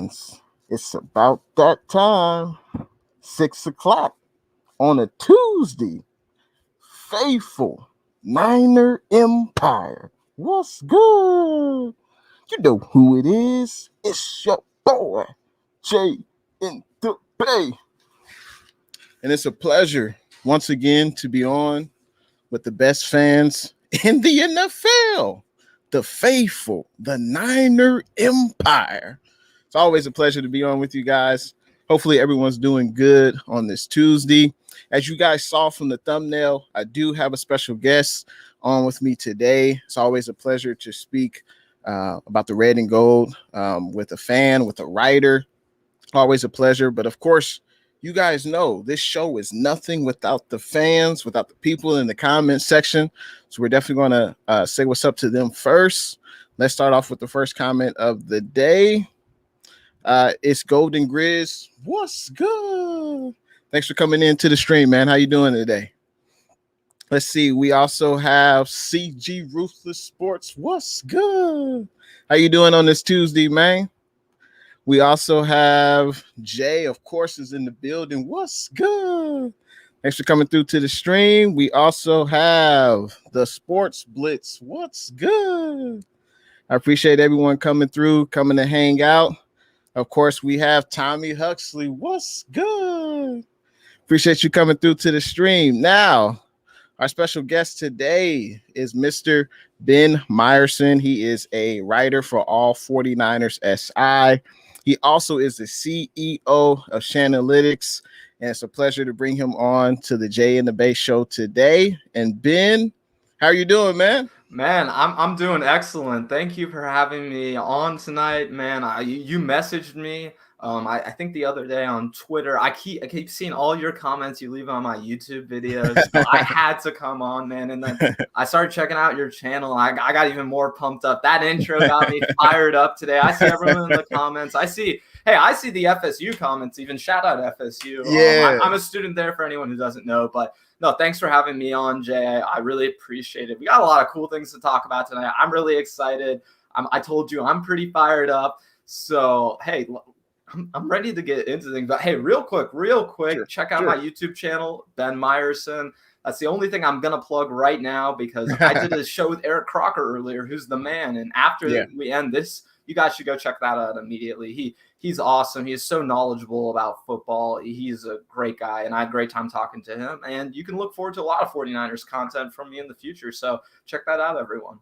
fans, it's about that time. 6 o'clock on a Tuesday. Faithful Niner Empire. What's good? You know who it is. It's your boy, Jay in the Bay. And it's a pleasure once again to be on with the best fans in the NFL. The faithful, the Niner Empire. It's always a pleasure to be on with you guys. Hopefully everyone's doing good on this Tuesday. As you guys saw from the thumbnail, I do have a special guest on with me today. It's always a pleasure to speak about the red and gold with a fan, with a writer. Always a pleasure. But of course, you guys know this show is nothing without the fans, without the people in the comment section. So we're definitely going to say what's up to them first. Let's start off with the first comment of the day. It's Golden Grizz. What's good? Thanks for coming into the stream, man. How you doing today? Let's see. We also have CG Ruthless Sports. What's good? How you doing on this Tuesday, man? We also have Jay, of course, is in the building. What's good? Thanks for coming through to the stream. We also have the Sports Blitz. What's good? I appreciate everyone coming through, coming to hang out. Of course, we have Tommy Huxley. What's good? Appreciate you coming through to the stream. Now, our special guest today is Mr. Ben Meyerson. He is a writer for All 49ers SI. He also is the CEO of Shanalytics, and it's a pleasure to bring him on to the Jay in the Bay show today. And Ben, how are you doing, man? Man, I'm doing excellent. Thank you for having me on tonight, man. You messaged me. I think the other day on Twitter. I keep seeing all your comments you leave on my YouTube videos. So I had to come on, man. And then I started checking out your channel. I got even more pumped up. That intro got me fired up today. I see everyone in the comments. I see the FSU comments. Even shout out FSU. Yeah, I'm a student there for anyone who doesn't know, but. No, thanks for having me on, Jay. I really appreciate it. We got a lot of cool things to talk about tonight. I'm really excited. I told you I'm pretty fired up. So, hey, I'm ready to get into things. But, hey, real quick, check out my YouTube channel, Ben Meyerson. That's the only thing I'm going to plug right now because I did a show with Eric Crocker earlier, who's the man. And after we end this, you guys should go check that out immediately. He's awesome. He's so knowledgeable about football. He's a great guy, and I had a great time talking to him. And you can look forward to a lot of 49ers content from me in the future. So check that out, everyone.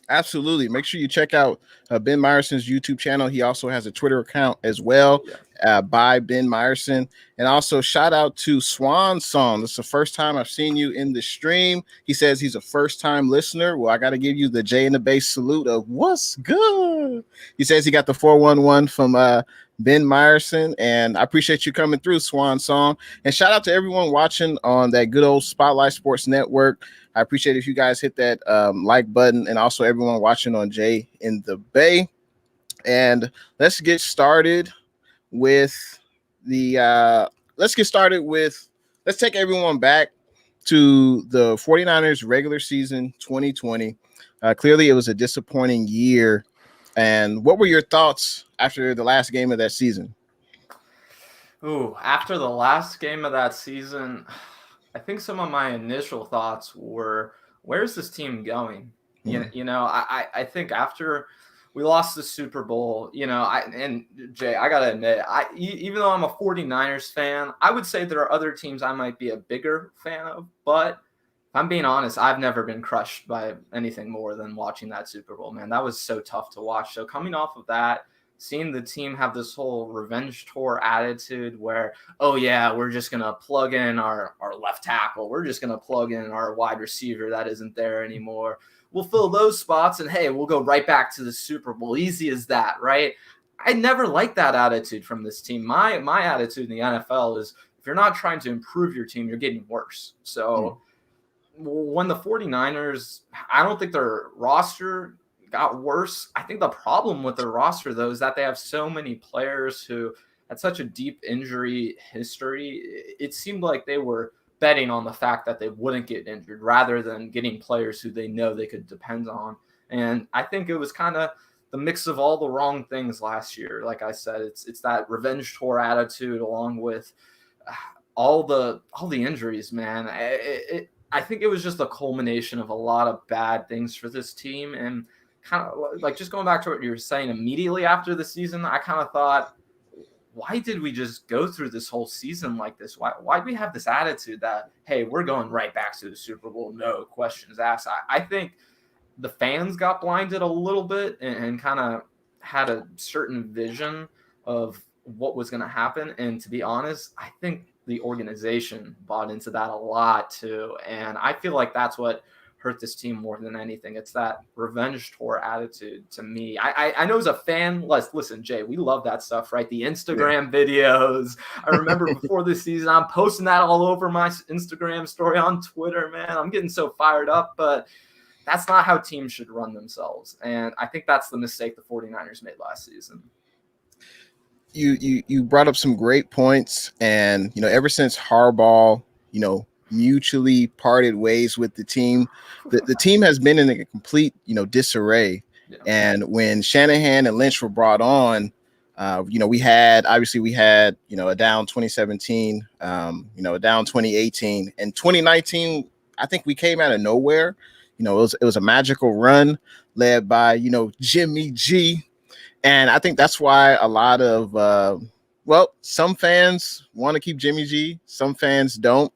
Absolutely. Make sure you check out Ben Meyerson's YouTube channel. He also has a Twitter account as well, by Ben Meyerson. And also shout out to Swan Song. This is the first time I've seen you in the stream. He says he's a first-time listener. Well, I got to give you the Jay in the Bay salute of what's good. He says he got the 411 from Ben Meyerson, and I appreciate you coming through, Swan Song. And shout out to everyone watching on that good old Spotlight Sports Network. I appreciate if you guys hit that like button, and also everyone watching on Jay in the Bay. And let's get started with let's take everyone back to the 49ers regular season 2020. Clearly, it was a disappointing year. And what were your thoughts after the last game of that season? After the last game of that season, I think some of my initial thoughts were, where's this team going? I think after we lost the Super Bowl, and Jay, I got to admit, even though I'm a 49ers fan, I would say there are other teams I might be a bigger fan of, but if I'm being honest, I've never been crushed by anything more than watching that Super Bowl, man. That was so tough to watch. So coming off of that, seeing the team have this whole revenge tour attitude where, we're just going to plug in our left tackle. We're just going to plug in our wide receiver that isn't there anymore. We'll fill those spots and, hey, we'll go right back to the Super Bowl. Easy as that, right? I never liked that attitude from this team. My attitude in the NFL is if you're not trying to improve your team, you're getting worse. So when the 49ers, I don't think their roster got worse. I think the problem with their roster, though, is that they have so many players who had such a deep injury history. It seemed like they were betting on the fact that they wouldn't get injured rather than getting players who they know they could depend on. And I think it was kind of the mix of all the wrong things last year. Like I said, it's that revenge tour attitude along with all the injuries, man. I think it was just a culmination of a lot of bad things for this team. And kind of like just going back to what you were saying immediately after the season, I kind of thought, why did we just go through this whole season like this? Why do we have this attitude that, hey, we're going right back to the Super Bowl, no questions asked? I think the fans got blinded a little bit and kind of had a certain vision of what was going to happen. And to be honest, I think the organization bought into that a lot too. And I feel like that's what hurt this team more than anything. It's that revenge tour attitude to me. I know as a fan, listen, Jay, we love that stuff, right? The Instagram videos. I remember before this season, I'm posting that all over my Instagram story on Twitter, man. I'm getting so fired up, but that's not how teams should run themselves. And I think that's the mistake the 49ers made last season. You brought up some great points, and ever since Harbaugh, mutually parted ways with the team, the team has been in a complete disarray. Yeah. And when Shanahan and Lynch were brought on, we had a down 2017, a down 2018, and 2019. I think we came out of nowhere. It was a magical run led by Jimmy G. And I think that's why a lot of, some fans want to keep Jimmy G. Some fans don't.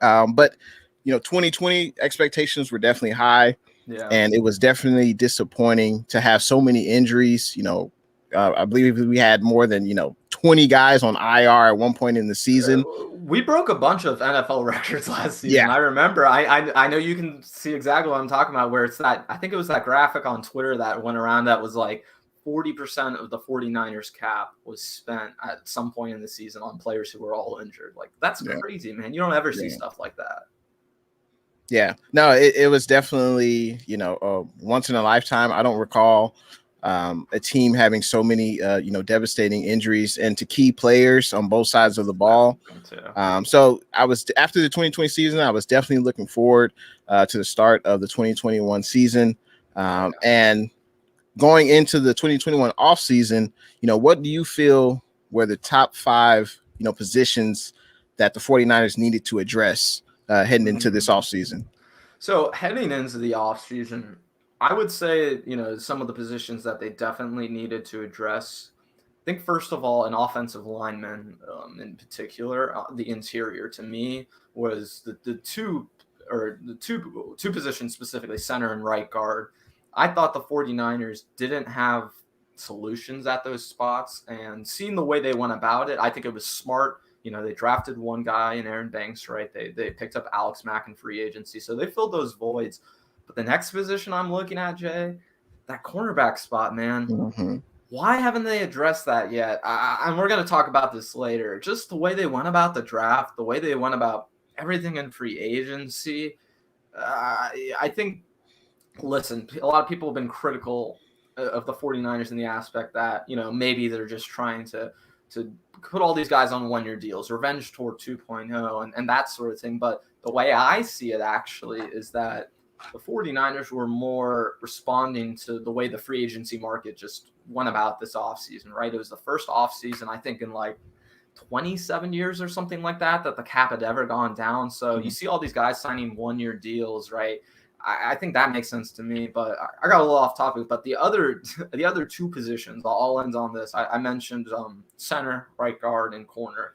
But 2020 expectations were definitely high. Yeah. And it was definitely disappointing to have so many injuries. I believe we had more than, 20 guys on IR at one point in the season. We broke a bunch of NFL records last season. Yeah. I remember. I know you can see exactly what I'm talking about, where it's that, I think it was that graphic on Twitter that went around that was like 40% of the 49ers cap was spent at some point in the season on players who were all injured. Like, that's crazy, man. You don't ever see stuff like that. Yeah, no, it was definitely, once in a lifetime. I don't recall a team having so many, devastating injuries and to key players on both sides of the ball. So after the 2020 season, I was definitely looking forward to the start of the 2021 season. And going into the 2021 offseason, what do you feel were the top 5, positions that the 49ers needed to address heading into this offseason? So heading into the offseason, I would say, some of the positions that they definitely needed to address. I think, first of all, an offensive lineman in particular, the interior to me was the two positions, specifically center and right guard. I thought the 49ers didn't have solutions at those spots, and seeing the way they went about it, I think it was smart. They drafted one guy in Aaron Banks, right? They picked up Alex Mack in free agency, so they filled those voids. But the next position I'm looking at, Jay, that cornerback spot, man. Mm-hmm. Why haven't they addressed that yet? And we're going to talk about this later. Just the way they went about the draft, the way they went about everything in free agency. I think, listen, a lot of people have been critical of the 49ers in the aspect that, maybe they're just trying to put all these guys on one-year deals, revenge tour 2.0 and that sort of thing. But the way I see it actually is that the 49ers were more responding to the way the free agency market just went about this offseason, right? It was the first offseason, I think, in like 27 years or something like that the cap had ever gone down. So you see all these guys signing one-year deals, right? I think that makes sense to me, but I got a little off topic. But the other two positions, I'll end on this. I mentioned center, right guard, and corner.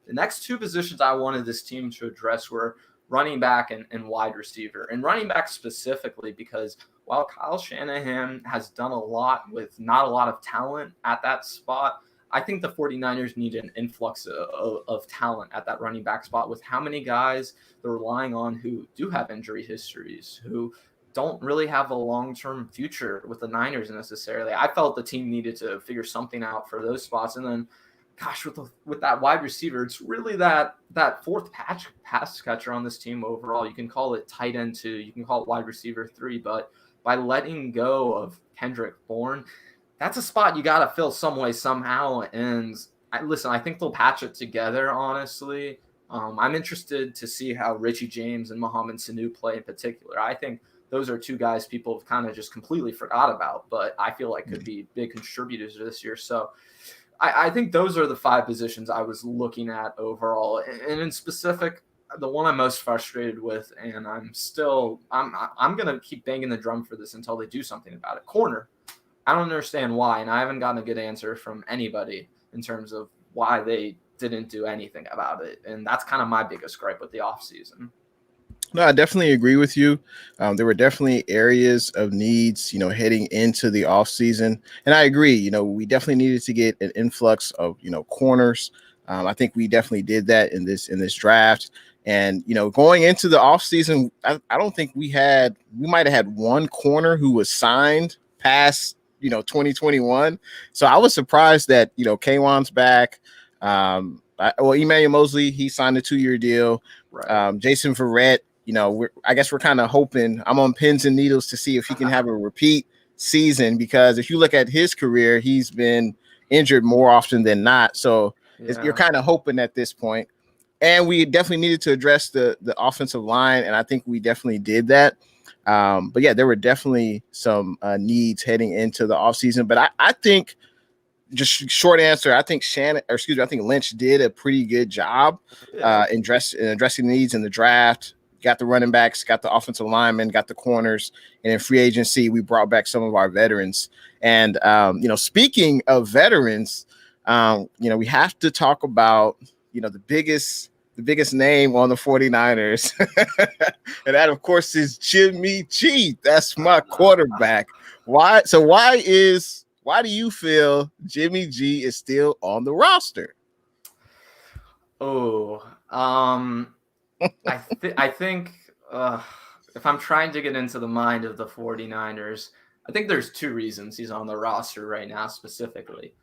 The next two positions I wanted this team to address were running back and wide receiver. And running back specifically because while Kyle Shanahan has done a lot with not a lot of talent at that spot, I think the 49ers need an influx of talent at that running back spot with how many guys they're relying on who do have injury histories, who don't really have a long-term future with the Niners necessarily. I felt the team needed to figure something out for those spots. And then, gosh, with that wide receiver, it's really that fourth pass catcher on this team overall. You can call it tight end 2, you can call it wide receiver 3, but by letting go of Kendrick Bourne, that's a spot you got to fill some way, somehow. And I think they'll patch it together, honestly. I'm interested to see how Richie James and Mohamed Sanu play in particular. I think those are two guys people have kind of just completely forgot about, but I feel like could be big contributors this year. So I think those are the 5 positions I was looking at overall. And in specific, the one I'm most frustrated with, and I'm going to keep banging the drum for this until they do something about it. Corner. I don't understand why, and I haven't gotten a good answer from anybody in terms of why they didn't do anything about it. And that's kind of my biggest gripe with the offseason. No, I definitely agree with you. There were definitely areas of needs, heading into the off season, and I agree. We definitely needed to get an influx of, corners. I think we definitely did that in this draft. And going into the off season, I don't think we might have had one corner who was signed past 2021. So I was surprised that K'Wan's back. Emmanuel Mosley, he signed a 2-year deal. Right. Jason Verrett. I guess we're kind of hoping. I'm on pins and needles to see if he can have a repeat season, because if you look at his career, he's been injured more often than not. So you're kind of hoping at this point. And we definitely needed to address the offensive line, and I think we definitely did that. But yeah, there were definitely some needs heading into the offseason. But I think, just short answer, I think I think Lynch did a pretty good job in addressing the needs in the draft. Got the running backs, got the offensive linemen, got the corners, and in free agency, we brought back some of our veterans. And speaking of veterans, we have to talk about the biggest name on the 49ers, and that of course is Jimmy G. That's my quarterback. Why do you feel Jimmy G is still on the roster? I think if I'm trying to get into the mind of the 49ers, I think there's 2 reasons he's on the roster right now specifically.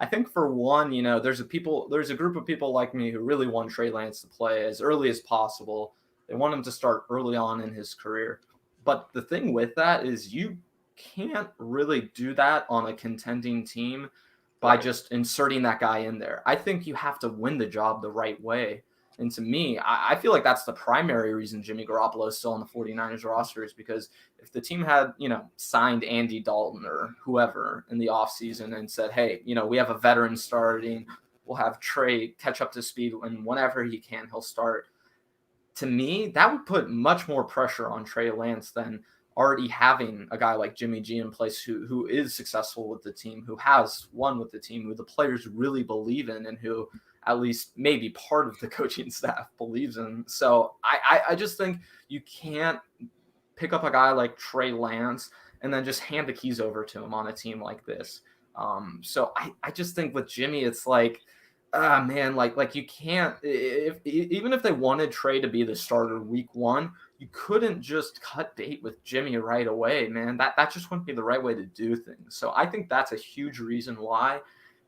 I think for one, there's a group of people like me who really want Trey Lance to play as early as possible. They want him to start early on in his career. But the thing with that is you can't really do that on a contending team by just inserting that guy in there. I think you have to win the job the right way. And to me, I feel like that's the primary reason Jimmy Garoppolo is still on the 49ers roster, is because if the team had, signed Andy Dalton or whoever in the offseason and said, hey, we have a veteran starting, we'll have Trey catch up to speed, and whenever he can, he'll start. To me, that would put much more pressure on Trey Lance than already having a guy like Jimmy G in place who is successful with the team, who has won with the team, who the players really believe in, and who at least maybe part of the coaching staff believes in. So I just think you can't pick up a guy like Trey Lance and then just hand the keys over to him on a team like this. So I just think with Jimmy, it's like, man, like you can't, even if they wanted Trey to be the starter week 1, you couldn't just cut bait with Jimmy right away, man. That just wouldn't be the right way to do things. So I think that's a huge reason why.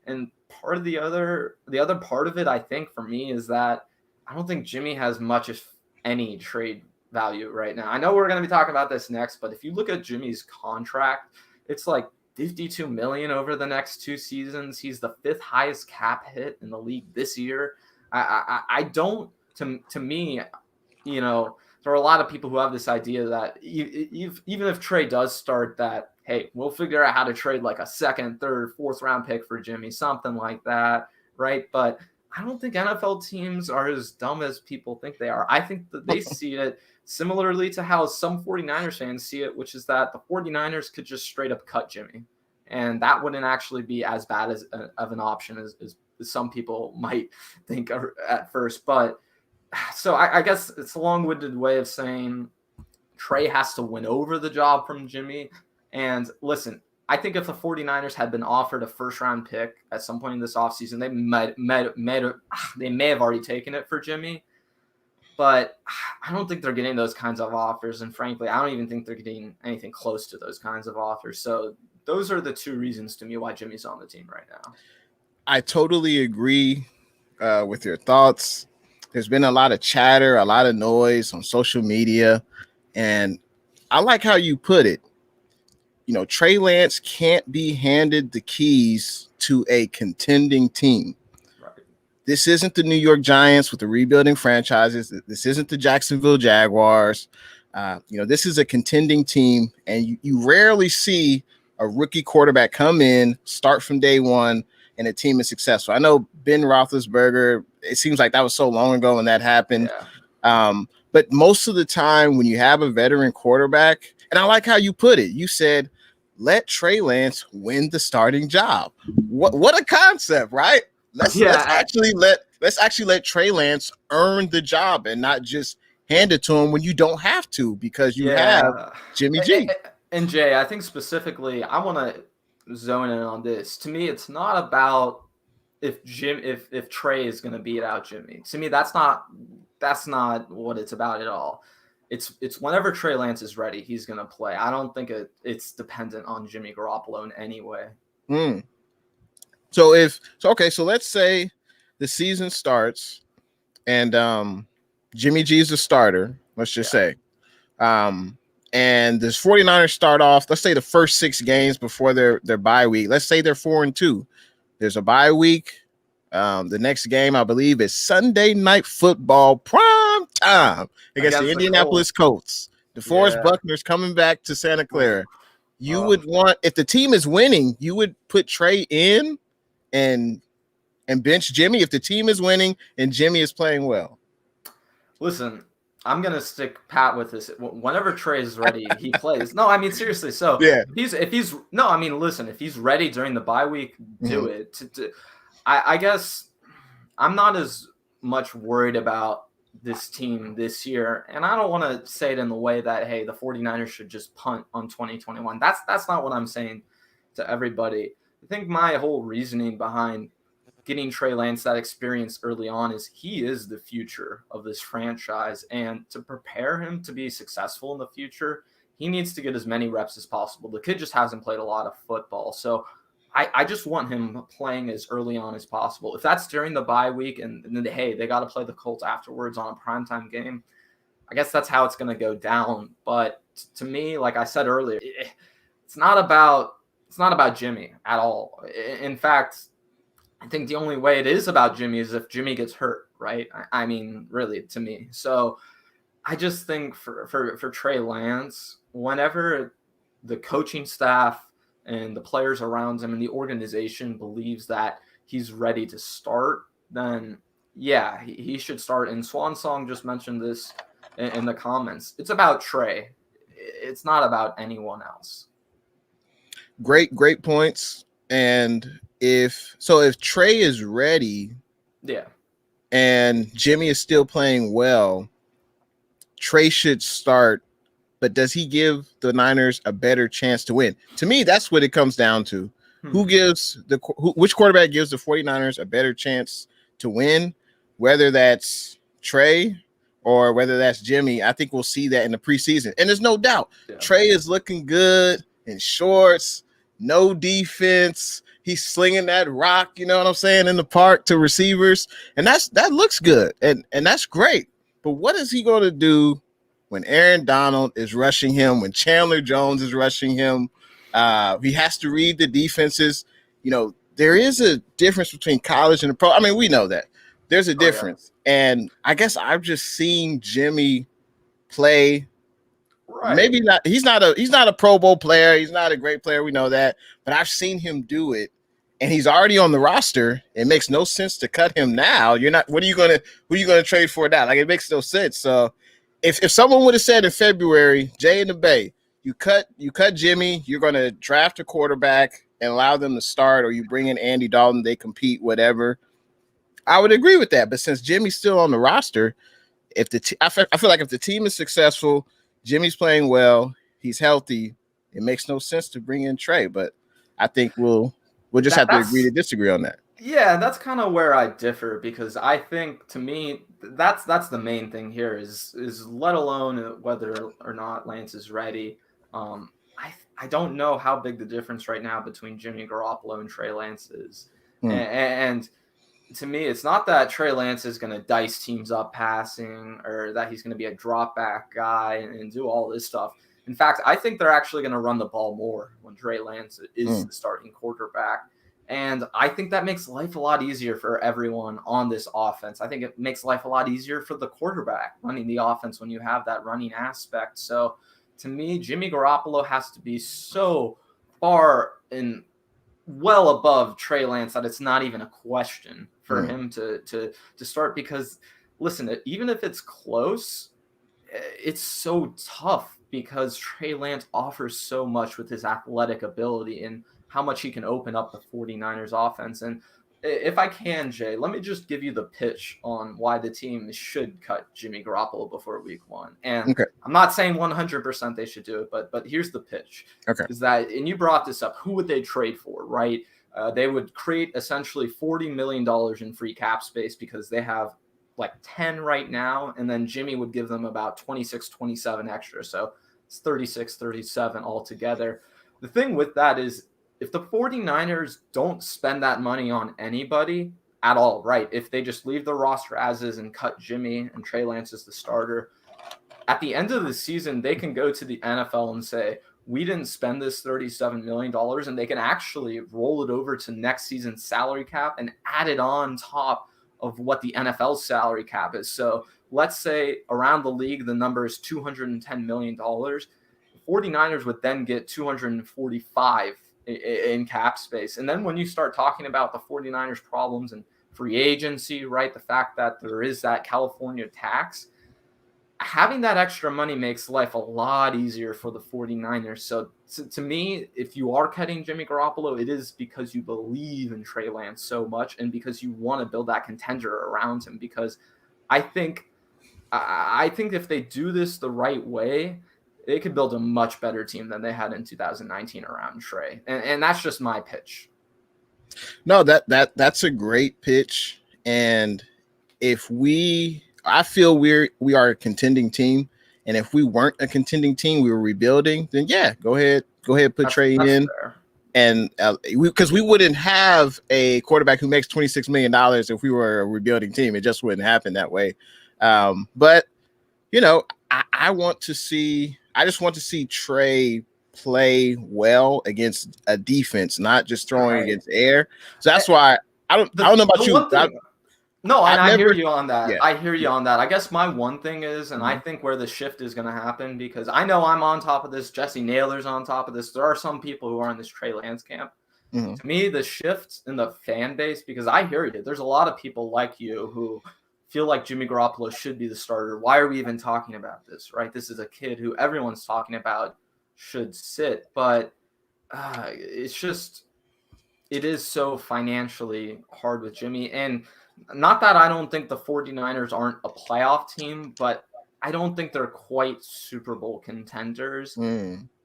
And part of the other part of it, I think, for me, is that I don't think Jimmy has much, if any, trade value right now. I know we're going to be talking about this next, but if you look at Jimmy's contract, it's like $52 million over the next 2 seasons. He's the 5th highest cap hit in the league this year. I don't, to me, there are a lot of people who have this idea that even if Trey does start, that, hey, we'll figure out how to trade like a 2nd, 3rd, 4th round pick for Jimmy, something like that, right? But I don't think NFL teams are as dumb as people think they are. I think that they see it similarly to how some 49ers fans see it, which is that the 49ers could just straight up cut Jimmy. And that wouldn't actually be as bad of an option as some people might think at first. But so I guess it's a long-winded way of saying Trey has to win over the job from Jimmy. And listen, I think if the 49ers had been offered a 1st-round pick at some point in this offseason, they may have already taken it for Jimmy. But I don't think they're getting those kinds of offers. And frankly, I don't even think they're getting anything close to those kinds of offers. So those are the 2 reasons to me why Jimmy's on the team right now. I totally agree with your thoughts. There's been a lot of chatter, a lot of noise on social media. And I like how you put it. Trey Lance can't be handed the keys to a contending team. Right. This isn't the New York Giants with the rebuilding franchises. This isn't the Jacksonville Jaguars. This is a contending team, and you rarely see a rookie quarterback come in, start from day one, and a team is successful. I know Ben Roethlisberger, it seems like that was so long ago when that happened. Yeah. But most of the time when you have a veteran quarterback, and I like how you put it, you said, let Trey Lance win the starting job. What a concept, right? Let's actually let Trey Lance earn the job and not just hand it to him when you don't have to, because you have Jimmy G. And Jay, I think specifically, I want to zone in on this. To me, it's not about if Trey is going to beat out Jimmy. To me, that's not what it's about at all. It's whenever Trey Lance is ready, he's going to play. I don't think it's dependent on Jimmy Garoppolo in any way. So let's say the season starts and Jimmy G is the starter, let's just say. And this 49ers start off, let's say the first 6 games before their bye week. Let's say they're 4-2. There's a bye week. The next game, I believe, is Sunday Night Football prime time against the Indianapolis Colts. DeForest Buckner's coming back to Santa Clara. You would want, if the team is winning, you would put Trey in and bench Jimmy if the team is winning and Jimmy is playing well. Listen, I'm going to stick pat with this. Whenever Trey is ready, he plays. No, I mean, seriously. So if he's ready during the bye week, do it. I guess I'm not as much worried about this team this year. And I don't want to say it in the way that, hey, the 49ers should just punt on 2021. That's not what I'm saying to everybody. I think my whole reasoning behind getting Trey Lance that experience early on is he is the future of this franchise. And to prepare him to be successful in the future, he needs to get as many reps as possible. The kid just hasn't played a lot of football. So I just want him playing as early on as possible. If that's during the bye week and then, hey, they got to play the Colts afterwards on a primetime game, I guess that's how it's going to go down. But to me, like I said earlier, it's not about Jimmy at all. In fact, I think the only way it is about Jimmy is if Jimmy gets hurt, right? I mean, really, to me. So I just think for Trey Lance, whenever the coaching staff and the players around him and the organization believes that he's ready to start, then yeah, he should start. And Swan Song just mentioned this in the comments. It's about Trey. It's not about anyone else. Great points. And if Trey is ready, and Jimmy is still playing well, Trey should start. But does he give the Niners a better chance to win? To me, that's what it comes down to. Which quarterback gives the 49ers a better chance to win? Whether that's Trey or whether that's Jimmy, I think we'll see that in the preseason. And there's no doubt, Trey is looking good in shorts, no defense. He's slinging that rock, you know what I'm saying, in the park to receivers. And that looks good. And that's great. But what is he going to do when Aaron Donald is rushing him, when Chandler Jones is rushing him? He has to read the defenses. There is a difference between college and the pro. I mean, we know that. There's a difference. And I guess I've just seen Jimmy play. Right. Maybe not. He's not a Pro Bowl player. He's not a great player. We know that. But I've seen him do it. And he's already on the roster. It makes no sense to cut him now. Who are you gonna trade for now? Like, it makes no sense. So if someone would have said in February, Jay in the Bay, you cut Jimmy, you're gonna draft a quarterback and allow them to start, or you bring in Andy Dalton, they compete, whatever, I would agree with that. But since Jimmy's still on the roster, I feel like if the team is successful, Jimmy's playing well, he's healthy, it makes no sense to bring in Trey. But I think we'll just have to agree to disagree on that. Yeah, that's kind of where I differ, because I think, to me, that's the main thing here is let alone whether or not Lance is ready. I don't know how big the difference right now between Jimmy Garoppolo and Trey Lance is. And to me, it's not that Trey Lance is going to dice teams up passing, or that he's going to be a drop back guy and do all this stuff. In fact, I think they're actually going to run the ball more when Trey Lance is the starting quarterback. And I think that makes life a lot easier for everyone on this offense. I think it makes life a lot easier for the quarterback running the offense when you have that running aspect. So to me, Jimmy Garoppolo has to be so far and well above Trey Lance that it's not even a question for him to start, because listen, even if it's close, it's so tough because Trey Lance offers so much with his athletic ability and how much he can open up the 49ers offense. And if I can, Jay, let me just give you the pitch on why the team should cut Jimmy Garoppolo before week 1. And I'm not saying 100% they should do it, but here's the pitch. Is that, and you brought this up, who would they trade for, right? They would create essentially $40 million in free cap space because they have like 10 right now, and then Jimmy would give them about 26, 27 extra. So it's 36, 37 altogether. The thing with that is, if the 49ers don't spend that money on anybody at all, right, if they just leave the roster as is and cut Jimmy and Trey Lance as the starter, at the end of the season, they can go to the NFL and say, we didn't spend this $37 million, and they can actually roll it over to next season's salary cap and add it on top of what the NFL salary cap is. So let's say around the league, the number is $210 million. The 49ers would then get 245 in cap space. And then when you start talking about the 49ers problems and free agency, right, the fact that there is that California tax, having that extra money makes life a lot easier for the 49ers. So to me, if you are cutting Jimmy Garoppolo, it is because you believe in Trey Lance so much and because you want to build that contender around him. Because I think if they do this the right way, they could build a much better team than they had in 2019 around Trey. And that's just my pitch. No, that's a great pitch. And I feel we are a contending team, and if we weren't a contending team, we were rebuilding, then yeah, go ahead, put Trey in, fair. And because we wouldn't have a quarterback who makes $26 million if we were a rebuilding team. It just wouldn't happen that way. But I just want to see Trey play well against a defense, not just throwing against air. So that's why I don't know about you. I hear you on that. Yeah. I hear you on that. I guess my one thing is, and I think where the shift is going to happen, because I know I'm on top of this, Jesse Naylor's on top of this. There are some people who are in this Trey Lance camp. To me, the shift in the fan base, because I hear you, there's a lot of people like you who feel like Jimmy Garoppolo should be the starter. Why are we even talking about this, right? This is a kid who everyone's talking about should sit, but it's just, it is so financially hard with Jimmy. And not that I don't think the 49ers aren't a playoff team, but I don't think they're quite Super Bowl contenders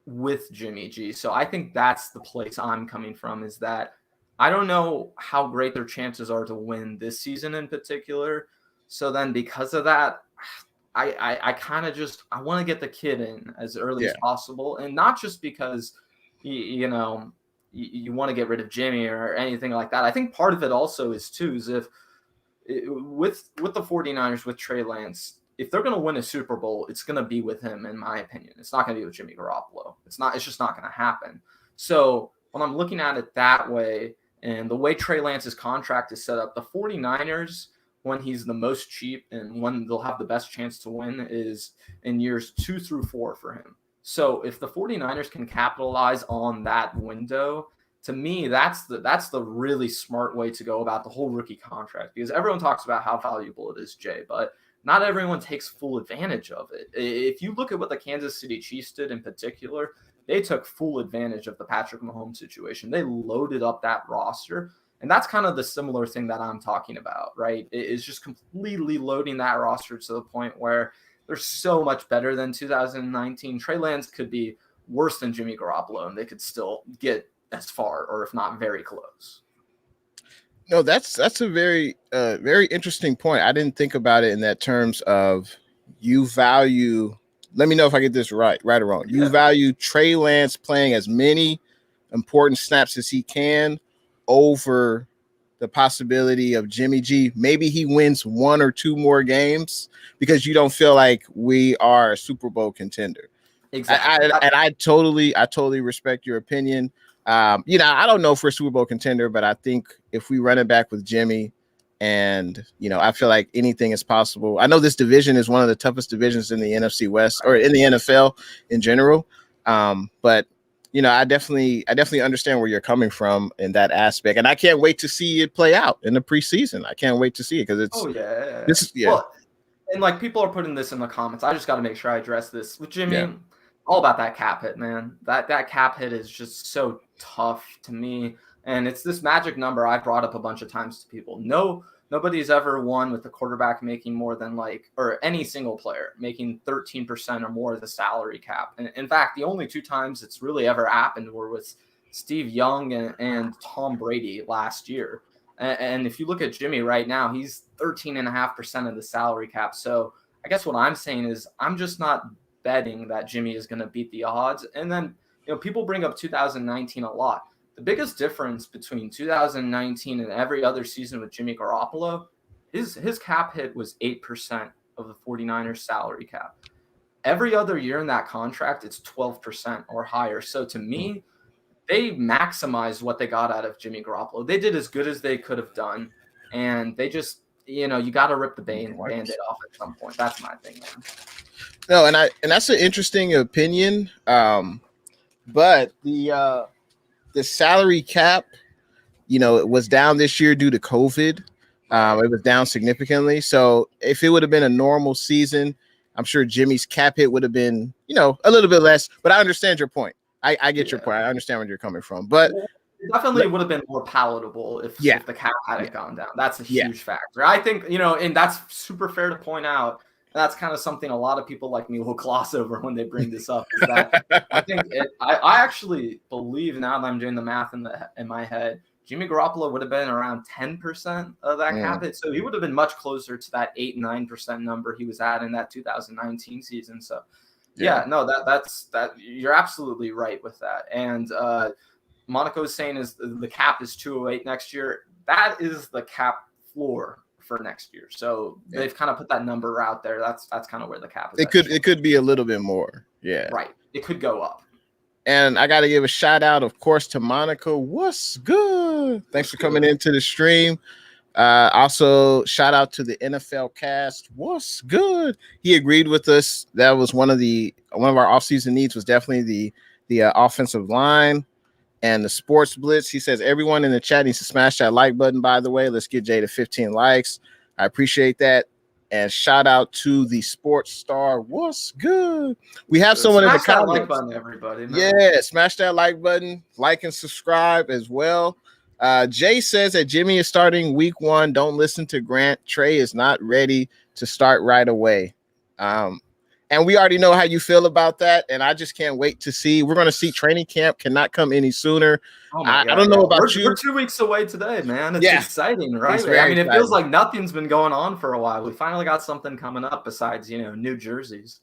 with Jimmy G. So I think that's the place I'm coming from, is that I don't know how great their chances are to win this season in particular. So then because of that, I kind of just, I want to get the kid in as early as possible. And not just because, you want to get rid of Jimmy or anything like that. I think part of it also is if with the 49ers, with Trey Lance, if they're going to win a Super Bowl, it's going to be with him, in my opinion. It's not going to be with Jimmy Garoppolo. It's just not going to happen. So when I'm looking at it that way, and the way Trey Lance's contract is set up, the 49ers, when he's the most cheap and when they'll have the best chance to win, is in years 2 through 4 for him. So if the 49ers can capitalize on that window, to me, that's the really smart way to go about the whole rookie contract, because everyone talks about how valuable it is, Jay, but not everyone takes full advantage of it. If you look at what the Kansas City Chiefs did in particular, they took full advantage of the Patrick Mahomes situation. They loaded up that roster, and that's kind of the similar thing that I'm talking about, right? It is just completely loading that roster to the point where they're so much better than 2019. Trey Lance could be worse than Jimmy Garoppolo, and they could still get as far, or if not very close. No, that's a very very interesting point. I didn't think about it in that terms of you value. Let me know if I get this right or wrong. You value Trey Lance playing as many important snaps as he can over the possibility of Jimmy G. Maybe he wins 1 or 2 more games because you don't feel like we are a Super Bowl contender. Exactly. I totally respect your opinion. I don't know if we're a Super Bowl contender, but I think if we run it back with Jimmy, and I feel like anything is possible. I know this division is one of the toughest divisions in the NFC West or in the NFL in general. But I definitely understand where you're coming from in that aspect, and I can't wait to see it play out in the preseason. I can't wait to see it because it's this is Well, and like people are putting this in the comments. I just got to make sure I address this with Jimmy. Yeah. All about that cap hit, man. That cap hit is just so tough to me, and it's this magic number I brought up a bunch of times to people. Nobody's ever won with the quarterback making more than or any single player making 13% or more of the salary cap. And in fact, the only two times it's really ever happened were with Steve Young and Tom Brady last year. And if you look at Jimmy right now, he's 13.5% of the salary cap. So I guess what I'm saying is I'm just not betting that Jimmy is going to beat the odds. And then, people bring up 2019 a lot. The biggest difference between 2019 and every other season with Jimmy Garoppolo, his cap hit was 8% of the 49ers salary cap. Every other year in that contract, it's 12% or higher. So to me, they maximized what they got out of Jimmy Garoppolo. They did as good as they could have done. And they just, you got to rip the Band-Aid off at some point. That's my thing, man. No, and that's an interesting opinion. But the salary cap, it was down this year due to COVID. It was down significantly. So if it would have been a normal season, I'm sure Jimmy's cap hit would have been, a little bit less. But I understand your point. I get your point. I understand where you're coming from. But it definitely would have been more palatable if the cap had gone down. That's a huge factor. I think, and that's super fair to point out. That's kind of something a lot of people like me will gloss over when they bring this up. Is that I think I actually believe, now that I'm doing the math in my head, Jimmy Garoppolo would have been around 10% of that cap hit. So he would have been much closer to that 8-9% number he was at in that 2019 season. So that's you're absolutely right with that. And Monaco is saying is the cap is 208 next year. That is the cap floor for next year. So they've kind of put that number out there. That's kind of where the cap is. It could be a little bit more. Yeah. Right. It could go up. And I got to give a shout out, of course, to Monaco. What's good? Thanks for coming into the stream. Also, shout out to the NFL cast. What's good? He agreed with us. That was one of our offseason needs was definitely the offensive line and the sports blitz. He says everyone in the chat needs to smash that like button, by the way. Let's get Jay to 15 likes. I appreciate that. And shout out to the sports star. What's good? We have someone in the comments. Smash that like button, everybody. Man. Yeah, smash that like button. Like and subscribe as well. Jay says that Jimmy is starting week 1. Don't listen to Grant. Trey is not ready to start right away. And we already know how you feel about that. And I just can't wait to see. We're going to see training camp cannot come any sooner. Oh my God, I don't know about you. We're 2 weeks away today, man. It's exciting, right? It feels like nothing's been going on for a while. We finally got something coming up besides, new jerseys.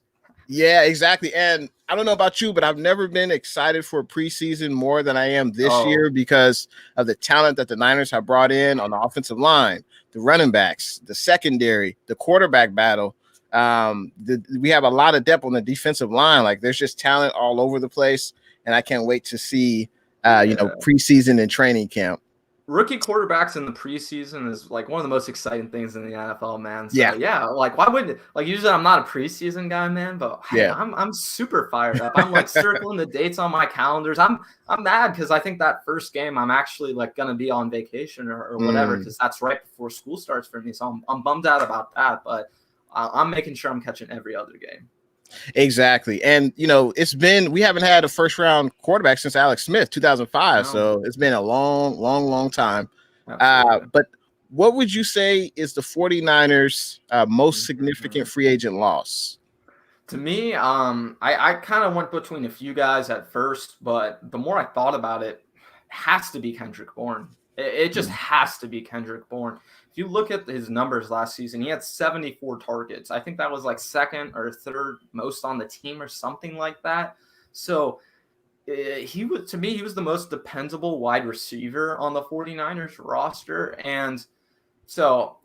Yeah, exactly. And I don't know about you, but I've never been excited for preseason more than I am this year because of the talent that the Niners have brought in on the offensive line, the running backs, the secondary, the quarterback battle. We have a lot of depth on the defensive line. Like there's just talent all over the place. And I can't wait to see, preseason and training camp. Rookie quarterbacks in the preseason is like one of the most exciting things in the NFL, man. So, like why wouldn't usually I'm not a preseason guy, man, but I'm super fired up. I'm like circling the dates on my calendars. I'm mad because I think that first game I'm actually like gonna be on vacation or whatever because that's right before school starts for me. So I'm bummed out about that, but I'm making sure I'm catching every other game. Exactly. And, we haven't had a first round quarterback since Alex Smith, 2005. No. So it's been a long time. But what would you say is the 49ers most significant free agent loss? To me, I kind of went between a few guys at first, but the more I thought about it, has to be Kendrick Bourne. It just has to be Kendrick Bourne. If you look at his numbers last season, he had 74 targets. I think that was like second or third most on the team or something like that. So he was the most dependable wide receiver on the 49ers roster. And so,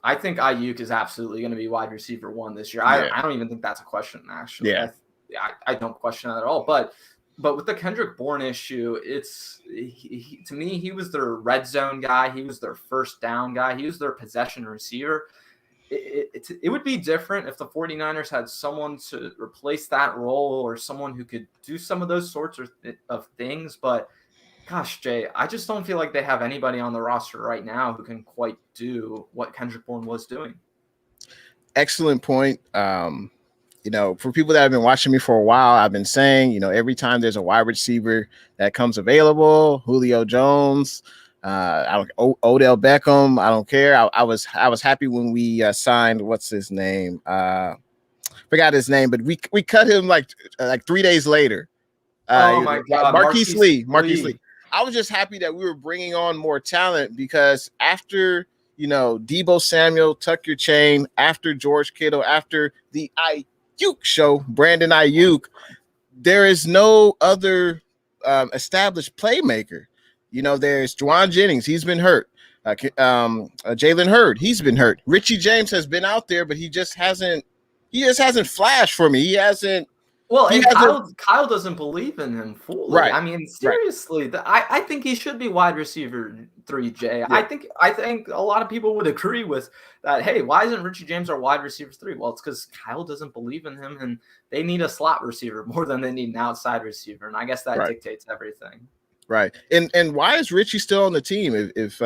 I think Ayuk is absolutely going to be wide receiver 1 this year. I don't even think that's a question, actually. Yeah. I don't question that at all. But But with the Kendrick Bourne issue, to me, he was their red zone guy. He was their first down guy. He was their possession receiver. It would be different if the 49ers had someone to replace that role or someone who could do some of those sorts of things. But gosh, Jay, I just don't feel like they have anybody on the roster right now who can quite do what Kendrick Bourne was doing. Excellent point. For people that have been watching me for a while, I've been saying, every time there's a wide receiver that comes available, Julio Jones, Odell Beckham, I don't care. I was happy when we signed, what's his name? Forgot his name, but we cut him like 3 days later. Oh my God, Marquise Lee. I was just happy that we were bringing on more talent because after Deebo Samuel, tuck your chain, after George Kittle, after the Ayuk show, Brandon Ayuk, there is no other established playmaker. There's Juwan Jennings. He's been hurt. Jalen Hurd. He's been hurt. Richie James has been out there, but he just hasn't flashed for me. He hasn't. Well, and Kyle doesn't believe in him fully. Right. I mean, seriously, right. I think he should be wide receiver 3, Jay. Yeah. I think a lot of people would agree with that. Hey, why isn't Richie James our wide receiver 3? Well, it's because Kyle doesn't believe in him, and they need a slot receiver more than they need an outside receiver, and I guess that dictates everything. Right. And why is Richie still on the team? If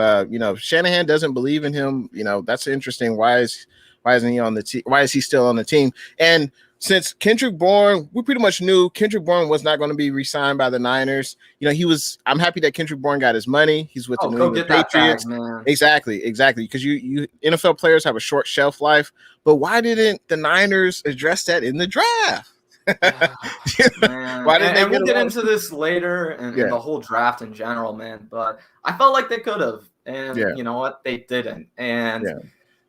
Shanahan doesn't believe in him, that's interesting. Why isn't he on the team? Why is he still on the team? And since Kendrick Bourne, we pretty much knew Kendrick Bourne was not going to be re-signed by the Niners. I'm happy that Kendrick Bourne got his money. He's with the New England Patriots. Bag, Exactly. Because you NFL players have a short shelf life. But why didn't the Niners address that in the draft? Why didn't they we'll get into this later and the whole draft in general, man. But I felt like they could have, and you know what, they didn't. And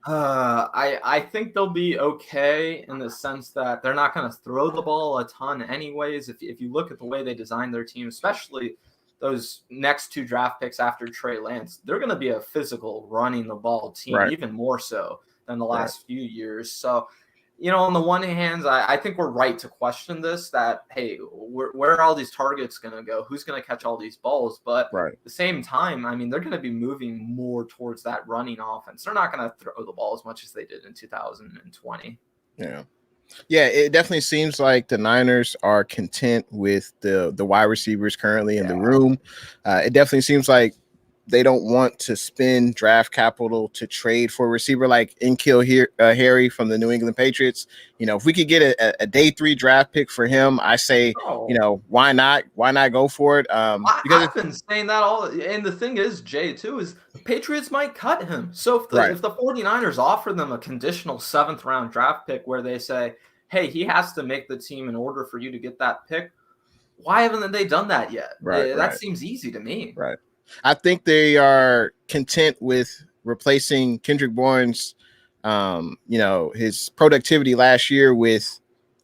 I think they'll be okay in the sense that they're not going to throw the ball a ton, anyways. If you look at the way they designed their team, especially those next 2 draft picks after Trey Lance, they're going to be a physical running the ball team, even more so than the last few years. So. On the one hand, I think we're right to question this, that, hey, where are all these targets going to go? Who's going to catch all these balls? But at the same time, I mean, they're going to be moving more towards that running offense. They're not going to throw the ball as much as they did in 2020. Yeah, it definitely seems like the Niners are content with the wide receivers currently in the room. It definitely seems like they don't want to spend draft capital to trade for a receiver like N'Keal Harry from the New England Patriots. If we could get a day 3 draft pick for him, I say, why not? Why not go for it? Because I've been saying that all. And the thing is, Jay, too, is the Patriots might cut him. So if the 49ers offer them a conditional 7th round draft pick where they say, hey, he has to make the team in order for you to get that pick, why haven't they done that yet? That seems easy to me. Right. I think they are content with replacing Kendrick Bourne's, his productivity last year with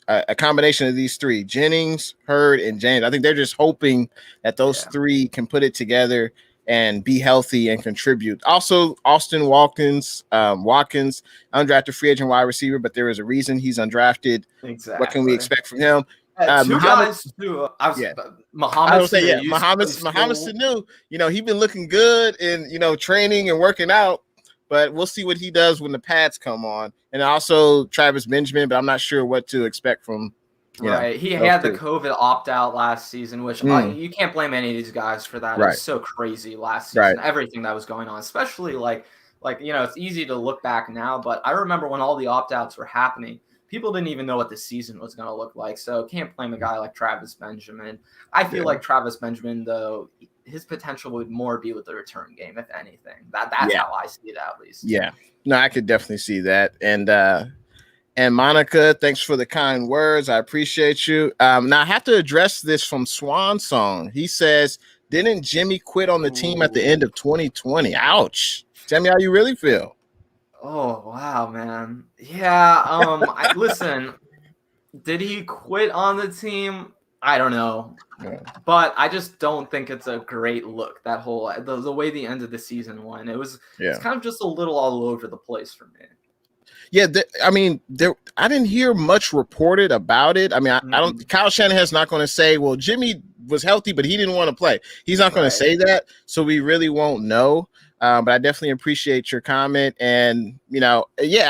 a combination of these 3, Jennings, Hurd, and James. I think they're just hoping that those 3 can put it together and be healthy and contribute. Also, Austin Watkins, undrafted free agent wide receiver, but there is a reason he's undrafted. Exactly. What can we expect from him? Mohamed Sanu, he's been looking good in training and working out, but we'll see what he does when the pads come on. And also Travis Benjamin, but I'm not sure what to expect from he had the COVID opt-out last season, which you can't blame any of these guys for that. It was so crazy last season, everything that was going on, especially like it's easy to look back now, but I remember when all the opt-outs were happening, people didn't even know what the season was going to look like. So can't blame a guy like Travis Benjamin. I feel like Travis Benjamin, though, his potential would more be with the return game, if anything. That's how I see it, at least. Yeah. No, I could definitely see that. And Monica, thanks for the kind words. I appreciate you. Now I have to address this from Swan Song. He says, didn't Jimmy quit on the team at the end of 2020? Ouch. Tell me how you really feel. Oh, wow, man. Yeah. Listen, did he quit on the team? I don't know. But I just don't think it's a great look, that whole the way the end of the season went. It's kind of just a little all over the place for me. Yeah, I didn't hear much reported about it. I mean, I don't. Kyle Shanahan's not going to say, "Well, Jimmy was healthy, but he didn't want to play." He's not going to say that, so we really won't know. But I definitely appreciate your comment, and yeah,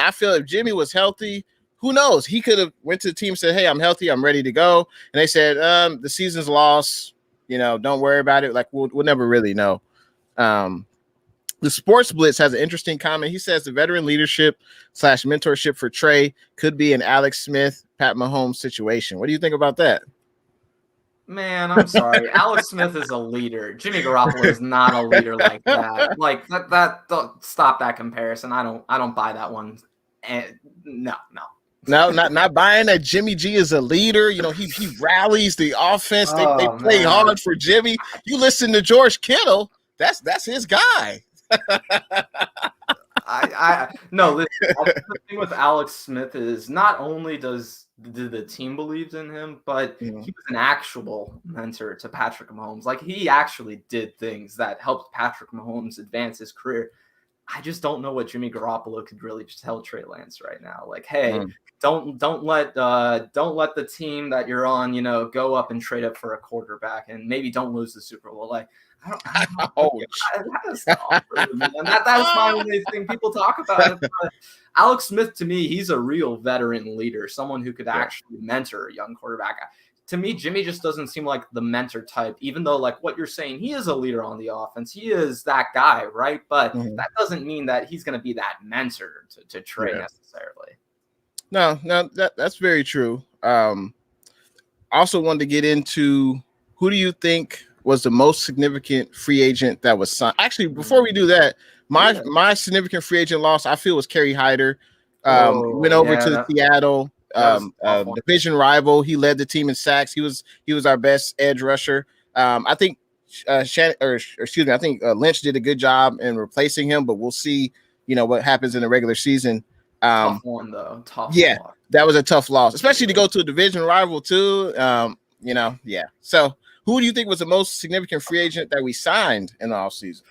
I feel if Jimmy was healthy, who knows? He could have went to the team and said, "Hey, I'm healthy, I'm ready to go," and they said, "The season's lost. Don't worry about it." Like we'll never really know. The Sports Blitz has an interesting comment. He says the veteran leadership / mentorship for Trey could be an Alex Smith, Pat Mahomes situation. What do you think about that? Man, I'm sorry. Alex Smith is a leader. Jimmy Garoppolo is not a leader like that. Like that don't stop that comparison. I don't buy that one. And no. No, not buying that Jimmy G is a leader. He rallies the offense. They play hard for Jimmy. You listen to George Kittle. That's his guy. No. Listen, the thing with Alex Smith is not only does the team believes in him, but he was an actual mentor to Patrick Mahomes. Like he actually did things that helped Patrick Mahomes advance his career. I just don't know what Jimmy Garoppolo could really tell Trey Lance right now. Like, hey, don't let the team that you're on, go up and trade up for a quarterback, and maybe don't lose the Super Bowl. Like, I don't know. That's my only thing people talk about. Alex Smith, to me, he's a real veteran leader, someone who could actually mentor a young quarterback. To me, Jimmy just doesn't seem like the mentor type, even though, like what you're saying, he is a leader on the offense. He is that guy, right? But that doesn't mean that he's going to be that mentor to Trey necessarily. No, that's very true. Also wanted to get into who do you think was the most significant free agent that was signed? Actually, before we do that, my significant free agent loss, I feel, was Kerry Hyder. Went over to Seattle. Division rival. He led the team in sacks. He was our best edge rusher. I think Lynch did a good job in replacing him, but we'll see, what happens in the regular season. Tough one though. Tough. Yeah, that was a tough loss, especially to go to a division rival too. Yeah. So who do you think was the most significant free agent that we signed in the offseason?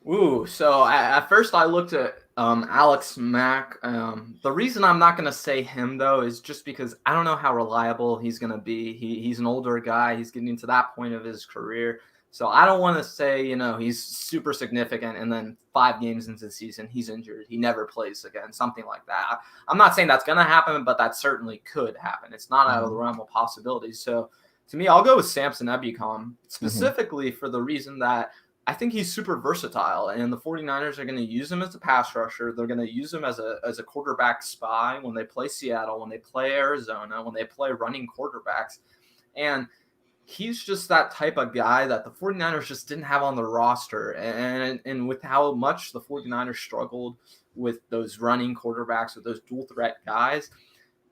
Ooh, so at first I looked at Alex Mack. The reason I'm not going to say him, though, is just because I don't know how reliable he's going to be. He's an older guy. He's getting to that point of his career. So I don't want to say, he's super significant and then 5 games into the season, he's injured. He never plays again, something like that. I'm not saying that's going to happen, but that certainly could happen. It's not out of the realm of possibilities. So to me, I'll go with Samson Ebukam, specifically for the reason that I think he's super versatile, and the 49ers are going to use him as a pass rusher. They're going to use him as a quarterback spy when they play Seattle, when they play Arizona, when they play running quarterbacks. And he's just that type of guy that the 49ers just didn't have on the roster. And with how much the 49ers struggled with ththose running quarterbacks, with those dual threat guys,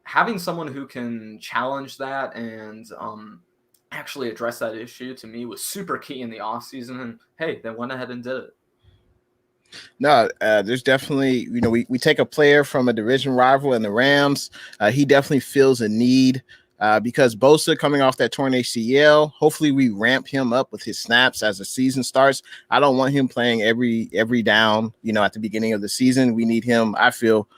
having someone who can challenge that and actually address that issue, to me, was super key in the offseason. And hey, they went ahead and did it. No, there's definitely, we take a player from a division rival in the Rams. He definitely feels a need because Bosa coming off that torn ACL. Hopefully we ramp him up with his snaps as the season starts. I don't want him playing every down, at the beginning of the season. We need him, I feel,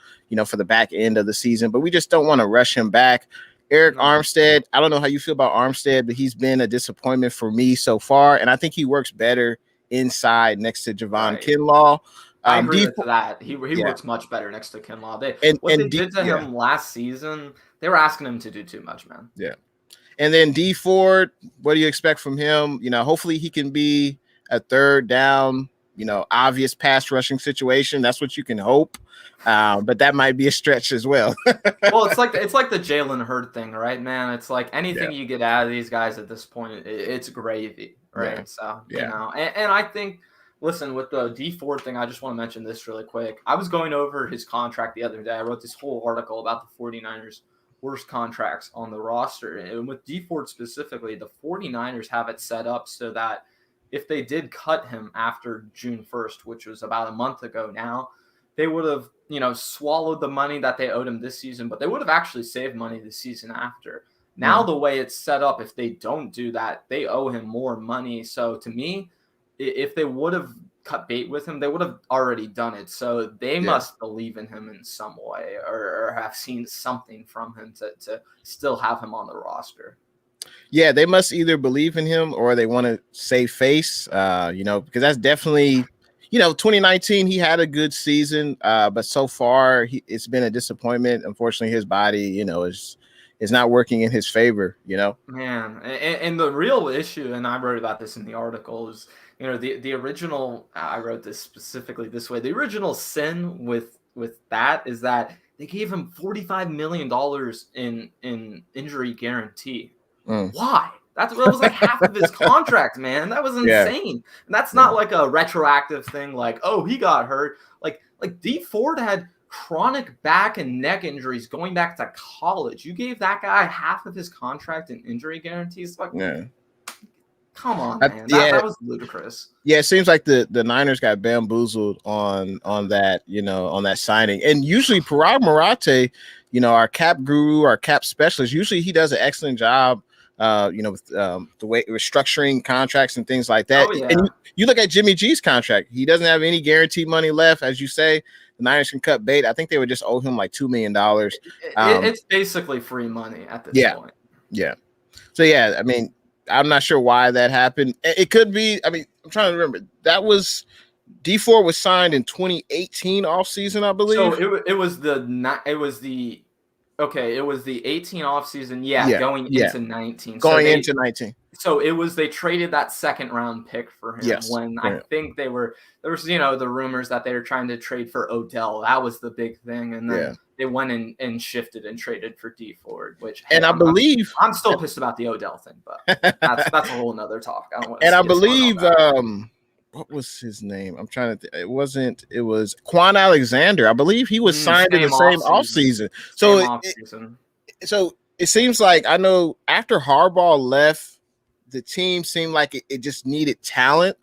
for the back end of the season, but we just don't want to rush him back. Eric Armstead, I don't know how you feel about Armstead, but he's been a disappointment for me so far, and I think he works better inside next to Javon Kinlaw. I agree with that. He works much better next to Kinlaw. What they did to him last season, they were asking him to do too much, man. Yeah. And then D Ford, what do you expect from him? Hopefully he can be a third down, obvious pass rushing situation. That's what you can hope. But that might be a stretch as well. Well, it's like the Jalen Hurd thing, right, man? It's like anything you get out of these guys at this point, it's gravy, right? So, and I think, listen, with the D Ford thing, I just want to mention this really quick. I was going over his contract the other day. I wrote this whole article about the 49ers' worst contracts on the roster. And with D Ford specifically, the 49ers have it set up so that if they did cut him after June 1st, which was about a month ago now, they would have, swallowed the money that they owed him this season, but they would have actually saved money the season after. Now, the way it's set up, if they don't do that, they owe him more money. So to me, if they would have cut bait with him, they would have already done it. So they must believe in him in some way, or have seen something from him to still have him on the roster. Yeah, they must either believe in him or they want to save face, because that's definitely, 2019, he had a good season, but so far it's been a disappointment. Unfortunately, his body, is not working in his favor, Man, and the real issue, and I wrote about this in the article, is, the original, I wrote this specifically this way, the original sin with that is that they gave him $45 million in injury guarantee. Why? That was like half of his contract, man. That was insane. And that's not like a retroactive thing, like, oh, he got hurt. Like D Ford had chronic back and neck injuries going back to college. You gave that guy half of his contract in injury guarantees. Like, come on, man. That was ludicrous. Yeah, it seems like the Niners got bamboozled on that, on that signing. And usually Parag Marate, our cap guru, our cap specialist, usually he does an excellent job, with the way restructuring contracts and things like that. Oh, yeah. And you look at Jimmy G's contract. He doesn't have any guaranteed money left. As you say, the Niners can cut bait. I think they would just owe him like $2 million. It's basically free money at this point. Yeah. So, I mean, I'm not sure why that happened. It could be, I mean, I'm trying to remember. That was D4 was signed in 2018 offseason, I believe. So it was the 18 offseason, going into 19. Into 19. So they traded that second round pick for him when I think there was the rumors that they were trying to trade for Odell. That was the big thing. And then they went and shifted and traded for D Ford, which, and I believe I'm still pissed about the Odell thing, but that's a whole nother talk. I believe what was his name? I'm trying to it was Quan Alexander. I believe he was signed in the same offseason. So it seems like, I know after Harbaugh left, the team seemed like it just needed talent.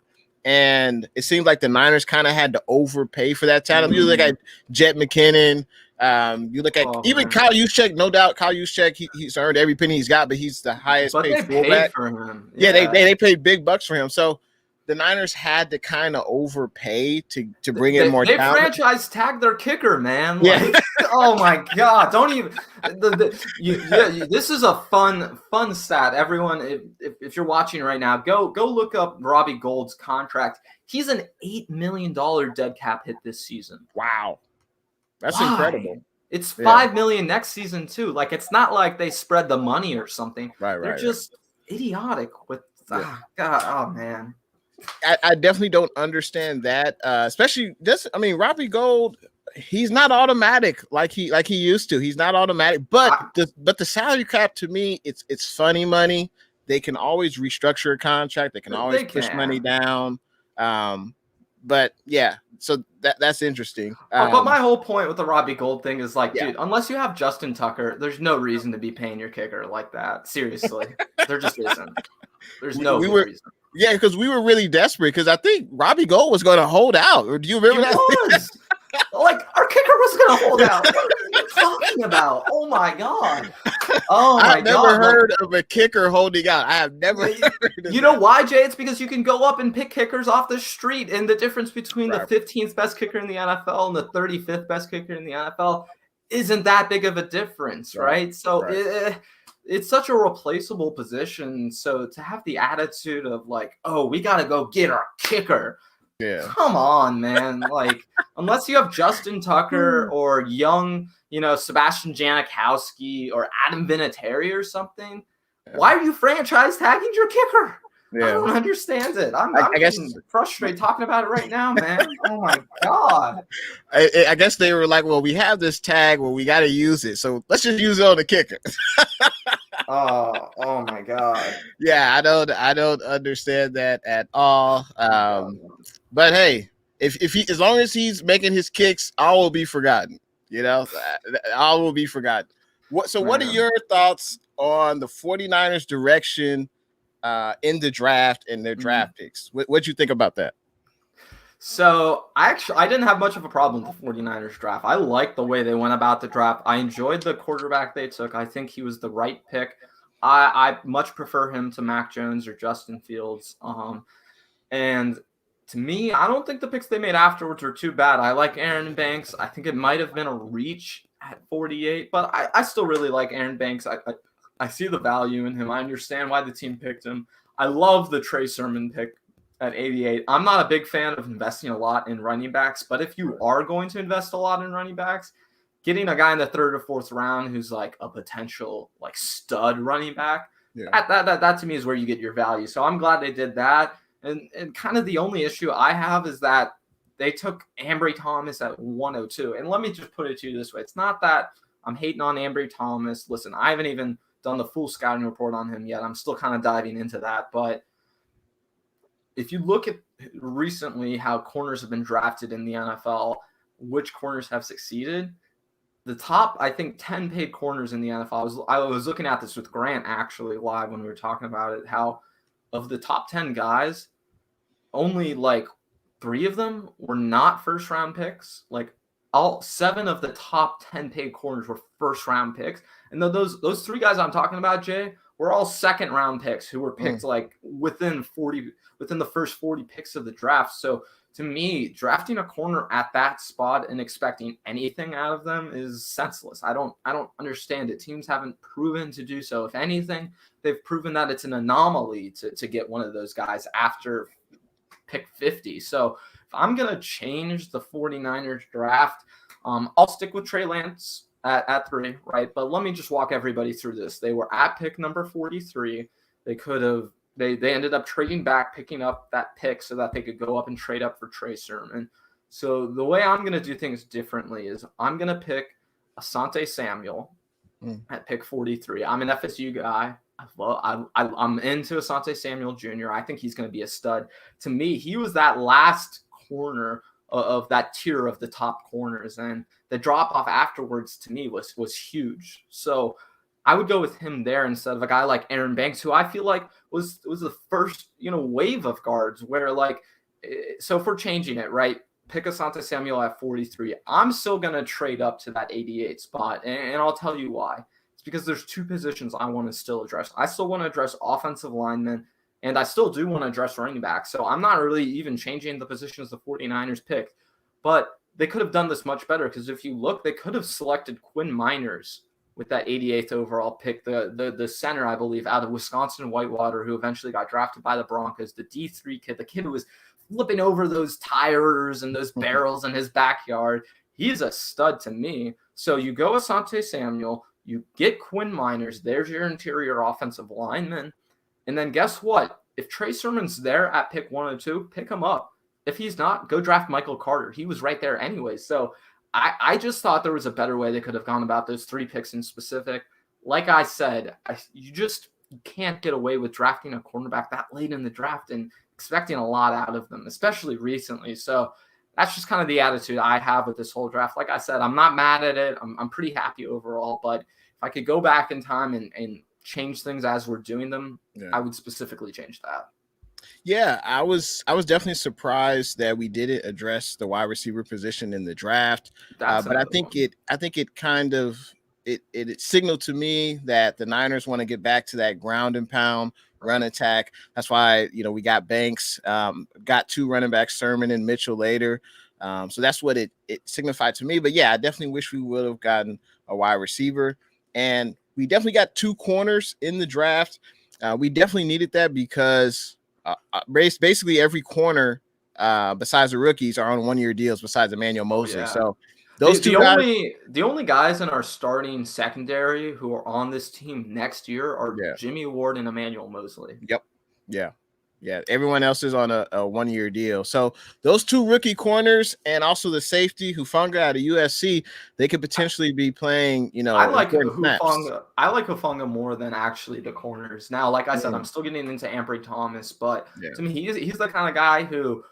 And it seemed like the Niners kind of had to overpay for that talent. You look at Jet McKinnon. You look at even Kyle Juszczyk. No doubt, Kyle Juszczyk, he's earned every penny he's got, but he's the highest paid fullback for him. Yeah, they paid big bucks for him. So the Niners had to kind of overpay to bring in more talent. They franchise tagged their kicker, man. Like, oh my God! Don't even. This is a fun stat. Everyone, if you're watching right now, go look up Robbie Gould's contract. He's an $8 million dead cap hit this season. Wow, that's incredible. It's $5 million next season too. Like, it's not like they spread the money or something. Right. They're just idiotic with. God, oh man. I definitely don't understand that, especially this. I mean, Robbie Gould, he's not automatic like he used to. He's not automatic, but the salary cap, to me, it's funny money. They can always restructure a contract. They can always push money down. But yeah, so that's interesting. But my whole point with the Robbie Gould thing is like, dude, unless you have Justin Tucker, there's no reason to be paying your kicker like that. Seriously, there just isn't. There's no reason. Yeah, because we were really desperate because I think Robbie Gould was going to hold out. Or do you remember that? Like, our kicker was going to hold out. What are you talking about? Oh my God. Oh my God. I've never heard of a kicker holding out. I have never heard of You know why, Jay? It's because you can go up and pick kickers off the street, and the difference between the 15th best kicker in the NFL and the 35th best kicker in the NFL isn't that big of a difference, right? So it's such a replaceable position. So to have the attitude of like, oh, we got to go get our kicker. Yeah. Come on, man. Like, unless you have Justin Tucker or young, Sebastian Janikowski or Adam Vinatieri or something, why are you franchise tagging your kicker? I don't understand it. I'm getting frustrated talking about it right now, man. Oh my God. I guess they were like, well, we have this tag, well, we got to use it, so let's just use it on the kicker. Oh my God. Yeah, I don't understand that at all. But hey, if he, as long as he's making his kicks, all will be forgotten. All will be forgotten. What are your thoughts on the 49ers direction in the draft and their draft picks? What'd you think about that? So I didn't have much of a problem with the 49ers draft. I liked the way they went about the draft. I enjoyed the quarterback they took. I think he was the right pick. I much prefer him to Mac Jones or Justin Fields. And To me, I don't think the picks they made afterwards were too bad. I like Aaron Banks. I think it might have been a reach at 48, but I still really like Aaron Banks. I see the value in him. I understand why the team picked him. I love the Trey Sermon pick at 88. I'm not a big fan of investing a lot in running backs, but if you are going to invest a lot in running backs, getting a guy in the 3rd or 4th round who's like a potential like stud running back, that to me is where you get your value. So I'm glad they did that. And kind of the only issue I have is that they took Ambry Thomas at 102. And let me just put it to you this way. It's not that I'm hating on Ambry Thomas. Listen, I haven't even done the full scouting report on him yet. I'm still kind of diving into that. But if you look at recently how corners have been drafted in the NFL, which corners have succeeded, the top, I think, 10 paid corners in the NFL. I was looking at this with Grant actually live when we were talking about it, how of the top 10 guys, only like 3 of them were not first round picks. Like all 7 of the top 10 paid corners were first round picks. And those 3 guys I'm talking about, Jay, were all second round picks who were picked like within the first 40 picks of the draft. So to me, drafting a corner at that spot and expecting anything out of them is senseless. I don't understand it. Teams haven't proven to do so. If anything, they've proven that it's an anomaly to get one of those guys after pick 50. So if I'm going to change the 49ers draft, I'll stick with Trey Lance at 3, right? But let me just walk everybody through this. They were at pick number 43. They could have They ended up trading back, picking up that pick so that they could go up and trade up for Trey Sermon. So the way I'm going to do things differently is I'm going to pick Asante Samuel at pick 43. I'm an FSU guy. I'm into Asante Samuel Jr. I think he's going to be a stud. To me, he was that last corner of that tier of the top corners, and the drop off afterwards to me was huge. So I would go with him there instead of a guy like Aaron Banks, who I feel like was the first, wave of guards where so if we're changing it, right, pick Asante Samuel at 43. I'm still going to trade up to that 88 spot. And I'll tell you why. It's because there's 2 positions I want to still address. I still want to address offensive linemen, and I still do want to address running back. So I'm not really even changing the positions the 49ers picked, but they could have done this much better. Because if you look, they could have selected Quinn Miners with that 88th overall pick, the center, I believe, out of Wisconsin Whitewater, who eventually got drafted by the Broncos, the D3 kid, the kid who was flipping over those tires and those barrels in his backyard. He's a stud to me. So you go Asante Samuel, you get Quinn Miners, there's your interior offensive lineman. And then guess what? If Trey Sermon's there at pick 102, pick him up. If he's not, go draft Michael Carter. He was right there anyway. So I just thought there was a better way they could have gone about those 3 picks in specific. Like I said, you can't get away with drafting a cornerback that late in the draft and expecting a lot out of them, especially recently. So that's just kind of the attitude I have with this whole draft. Like I said, I'm not mad at it. I'm pretty happy overall. But if I could go back in time and change things as we're doing them, I would specifically change that. Yeah, I was definitely surprised that we didn't address the wide receiver position in the draft. But I think it kind of it signaled to me that the Niners want to get back to that ground and pound run attack. That's why we got Banks, got 2 running backs, Sermon and Mitchell later. So that's what it signified to me. But yeah, I definitely wish we would have gotten a wide receiver, and we definitely got 2 corners in the draft. We definitely needed that because basically every corner besides the rookies are on 1-year deals besides Emmanuel Mosley. Yeah. So those the only guys in our starting secondary who are on this team next year are Jimmy Ward and Emmanuel Mosley. Yep. Yeah. Everyone else is on a 1-year deal. So those 2 rookie corners and also the safety Hufanga out of USC, they could potentially be playing, I like Hufanga more than actually the corners. Now, like I said, I'm still getting into Ambry Thomas, but to me, he's the kind of guy who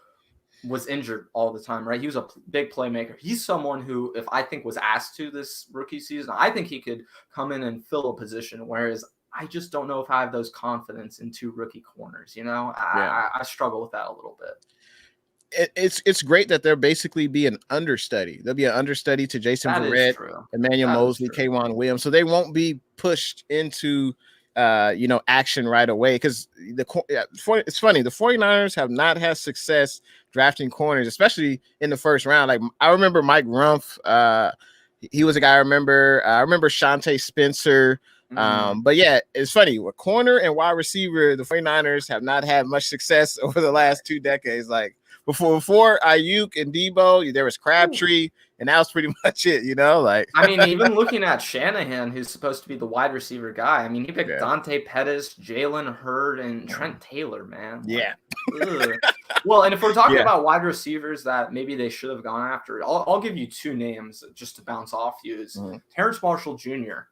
was injured all the time, right? He was a big playmaker. He's someone who, if I think was asked to this rookie season, I think he could come in and fill a position, whereas I just don't know if I have those confidence in 2 rookie corners. I struggle with that a little bit. It's great that they'll basically be an understudy. They'll be an understudy to Jason Verrett, Emmanuel Mosley, K'Wan Williams. So they won't be pushed into action right away. Because it's funny, the 49ers have not had success drafting corners, especially in the first round. Like I remember Mike Rumph. He was a guy I remember. I remember Shante Spencer. But yeah, it's funny. With corner and wide receiver, the 49ers have not had much success over the last 2 decades. Like before Ayuk and Debo, there was Crabtree, and that was pretty much it, like I mean, even looking at Shanahan, who's supposed to be the wide receiver guy, I mean, he picked Dante Pettis, Jalen Hurd, and Trent Taylor, man. Yeah. Well, and if we're talking about wide receivers that maybe they should have gone after, I'll give you 2 names just to bounce off you. Is Terrence Marshall Jr.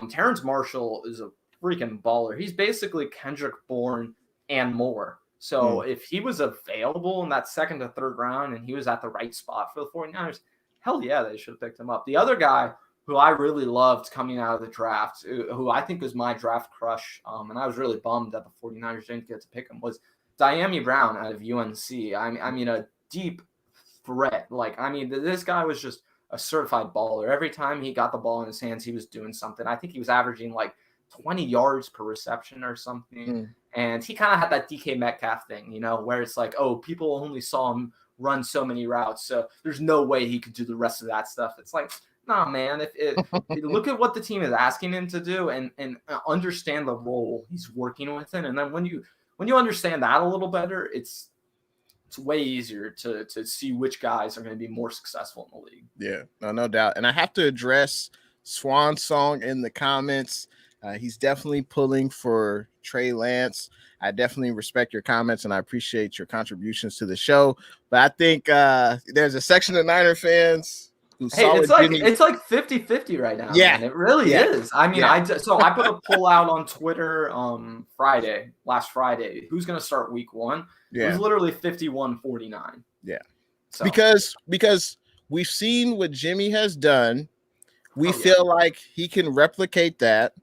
Terrence Marshall is a freaking baller. He's basically Kendrick Bourne and more. So if he was available in that 2nd to 3rd round and he was at the right spot for the 49ers, hell yeah, they should have picked him up. The other guy who I really loved coming out of the draft, who I think was my draft crush, and I was really bummed that the 49ers didn't get to pick him, was Diami Brown out of UNC. I mean, a deep threat. This guy was just a certified baller. Every time he got the ball in his hands, he was doing something. I think he was averaging like 20 yards per reception or something. And he kind of had that DK Metcalf thing, where it's like, oh, people only saw him run so many routes, so there's no way he could do the rest of that stuff. It's like, nah, man, if look at what the team is asking him to do and understand the role he's working within. And then when you understand that a little better, it's way easier to see which guys are going to be more successful in the league. Yeah, no doubt. And I have to address Swan Song in the comments. He's definitely pulling for Trey Lance. I definitely respect your comments and I appreciate your contributions to the show. But I think there's a section of Niner fans who saw it's like 50-50 right now. Yeah, man. It really is. I mean, I put a poll out on Twitter last Friday. Who's going to start week 1? It was literally 51-49. Yeah. So. Because we've seen what Jimmy has done. We feel like he can replicate that.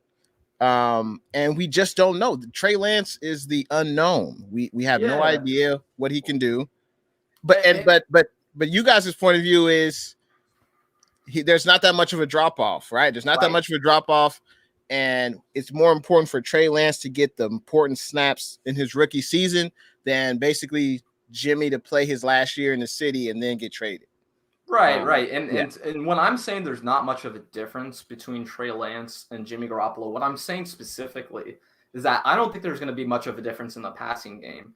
And we just don't know. Trey Lance is the unknown. We have no idea what he can do. But you guys' point of view is there's not that much of a drop off, right? There's not that much of a drop off, and it's more important for Trey Lance to get the important snaps in his rookie season than basically Jimmy to play his last year in the city and then get traded. Right. And when I'm saying there's not much of a difference between Trey Lance and Jimmy Garoppolo, what I'm saying specifically is that I don't think there's going to be much of a difference in the passing game.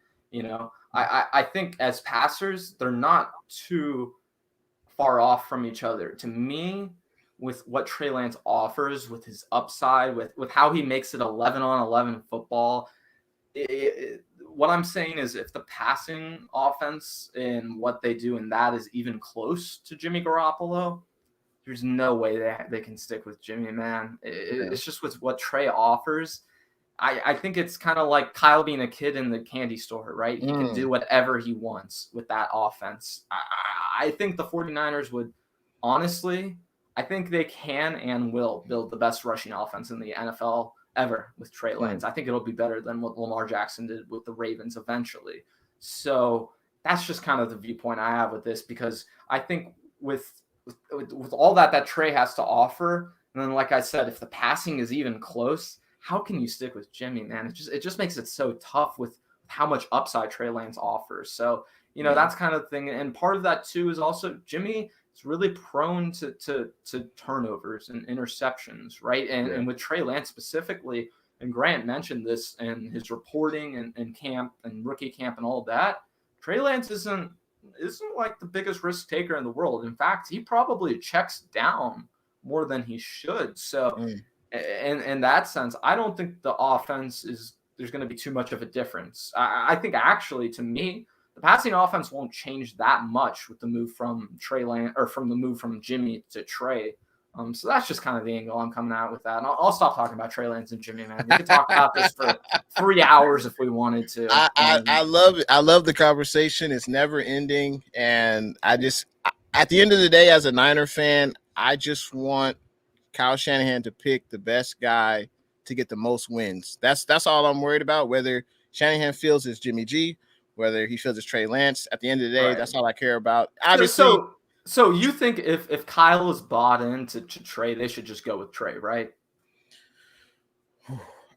I think as passers, they're not too far off from each other. To me, with what Trey Lance offers, with his upside, with how he makes it 11-on-11 football, what I'm saying is if the passing offense and what they do in that is even close to Jimmy Garoppolo, there's no way they can stick with Jimmy, man. It's just with what Trey offers. I think it's kind of like Kyle being a kid in the candy store, right? He can do whatever he wants with that offense. I think the 49ers would, honestly, I think they can and will build the best rushing offense in the NFL ever with Trey Lance. I think it'll be better than what Lamar Jackson did with the Ravens eventually. So that's just kind of the viewpoint I have with this, because I think with all that Trey has to offer, and then like I said, if the passing is even close, how can you stick with Jimmy, man? It just makes it so tough with how much upside Trey Lance offers. So, that's kind of the thing. And part of that too is also Jimmy is really prone to turnovers and interceptions, right? And with Trey Lance specifically, and Grant mentioned this in his reporting and camp and rookie camp and all of that, Trey Lance isn't like the biggest risk taker in the world. In fact, he probably checks down more than he should. So in that sense, I don't think the offense there's going to be too much of a difference. I think actually, to me, the passing offense won't change that much with the move from Trey Lance, or from the move from Jimmy to Trey. So that's just kind of the angle I'm coming out with that. And I'll stop talking about Trey Lance and Jimmy, man. We could talk about this for 3 hours if we wanted to. I love it. I love the conversation. It's never ending. And at the end of the day, as a Niner fan, I just want Kyle Shanahan to pick the best guy to get the most wins. That's all I'm worried about, whether Shanahan feels it's Jimmy G, whether he feels it's Trey Lance. At the end of the day, that's all I care about. Obviously, so you think if Kyle is bought into Trey, they should just go with Trey, right?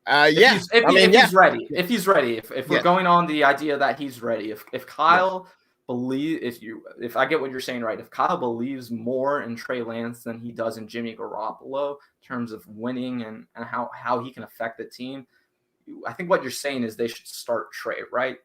If he's ready, if we're going on the idea that he's ready, if Kyle if I get what you're saying right, if Kyle believes more in Trey Lance than he does in Jimmy Garoppolo in terms of winning and how he can affect the team, I think what you're saying is they should start Trey, right?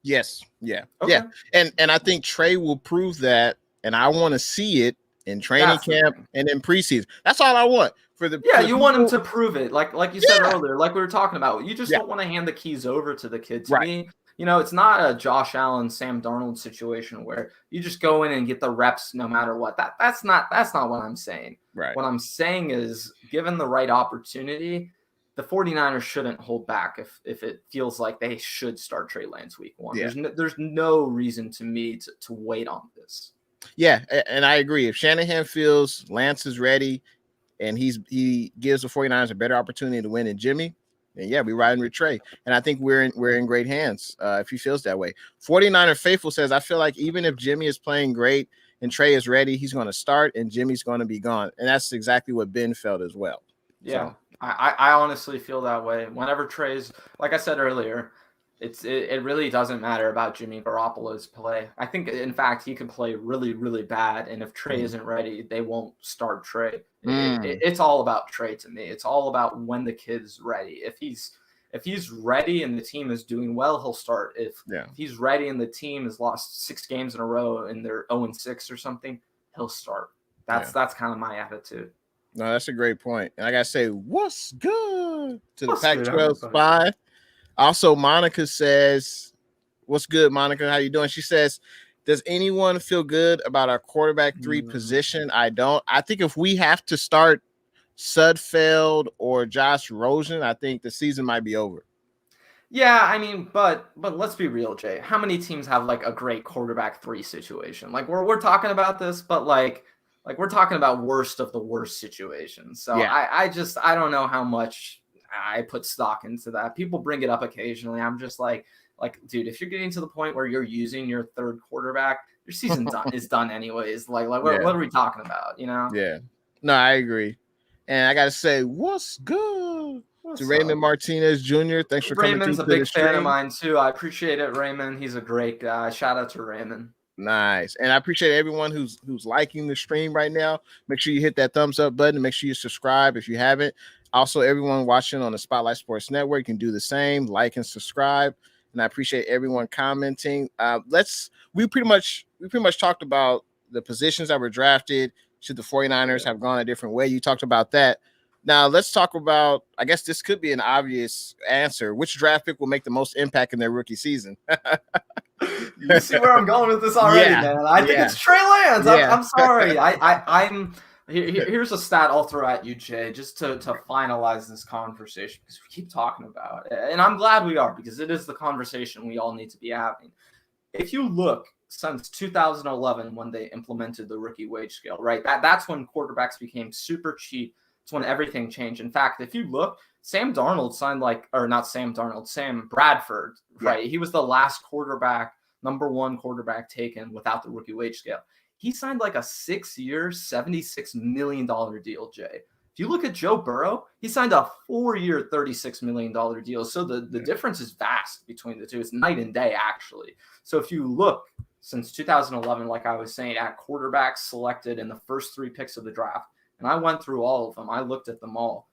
Yes. Yeah. Okay. Yeah. And I think Trey will prove that, and I want to see it in training camp and in preseason. That's all I want for the. Yeah, for the you people. want him to prove it, like you said earlier, like we were talking about. You just don't want to hand the keys over to the kid. To me, it's not a Josh Allen, Sam Darnold situation where you just go in and get the reps no matter what. That's not what I'm saying. Right. What I'm saying is, given the right opportunity, the 49ers shouldn't hold back if it feels like they should start Trey Lance week 1. Yeah. There's no reason to me to wait on this. Yeah, and I agree. If Shanahan feels Lance is ready and he gives the 49ers a better opportunity to win than Jimmy, then yeah, we riding with Trey. And I think we're in great hands if he feels that way. 49er Faithful says, I feel like even if Jimmy is playing great and Trey is ready, he's going to start and Jimmy's going to be gone. And that's exactly what Ben felt as well. Yeah, so. I honestly feel that way. Whenever Trey's, like I said earlier, it really doesn't matter about Jimmy Garoppolo's play. I think, in fact, he can play really, really bad. And if Trey isn't ready, they won't start Trey. It's all about Trey to me. It's all about when the kid's ready. If he's ready and the team is doing well, he'll start. If he's ready and the team has lost 6 games in a row and they're 0-6 or something, he'll start. That's kind of my attitude. No, that's a great point. And I got to say, what's good to the Pac-12 spy? Also, Monica says, what's good, Monica? How you doing? She says, does anyone feel good about our quarterback 3 position? I don't. I think if we have to start Sudfeld or Josh Rosen, I think the season might be over. Yeah, I mean, but let's be real, Jay. How many teams have like a great quarterback 3 situation? Like we're talking about this, but like we're talking about worst of the worst situations. So yeah. I don't know how much I put stock into that. People bring it up occasionally. I'm just like, dude, if you're getting to the point where you're using your 3rd quarterback, your season is done anyways. Like what are we talking about? Yeah. No, I agree. And I gotta say, what's good to Raymond Martinez Jr. Thanks for coming. Raymond's a big fan of mine too. I appreciate it, Raymond. He's a great guy. Shout out to Raymond. Nice. And I appreciate everyone who's liking the stream right now. Make sure you hit that thumbs up button. Make sure you subscribe if you haven't. Also, everyone watching on the Spotlight Sports Network can do the same. Like and subscribe. And I appreciate everyone commenting. We pretty much talked about the positions that were drafted. Should the 49ers have gone a different way? You talked about that. Now let's talk about, I guess this could be an obvious answer. Which draft pick will make the most impact in their rookie season? You see where I'm going with this already, man. I think it's Trey Lance. I'm sorry. Here's a stat I'll throw at you, Jay, just to finalize this conversation, because we keep talking about it. And I'm glad we are, because it is the conversation we all need to be having. If you look since 2011, when they implemented the rookie wage scale, right? That's when quarterbacks became super cheap. It's when everything changed. In fact, if you look, Sam Bradford, right? Yeah. He was the last number 1 quarterback taken without the rookie wage scale. He signed like a 6-year, $76 million deal, Jay. If you look at Joe Burrow, he signed a 4-year, $36 million deal. So the difference is vast between the two. It's night and day, actually. So if you look since 2011, like I was saying, at quarterbacks selected in the first 3 picks of the draft, and I went through all of them. I looked at them all.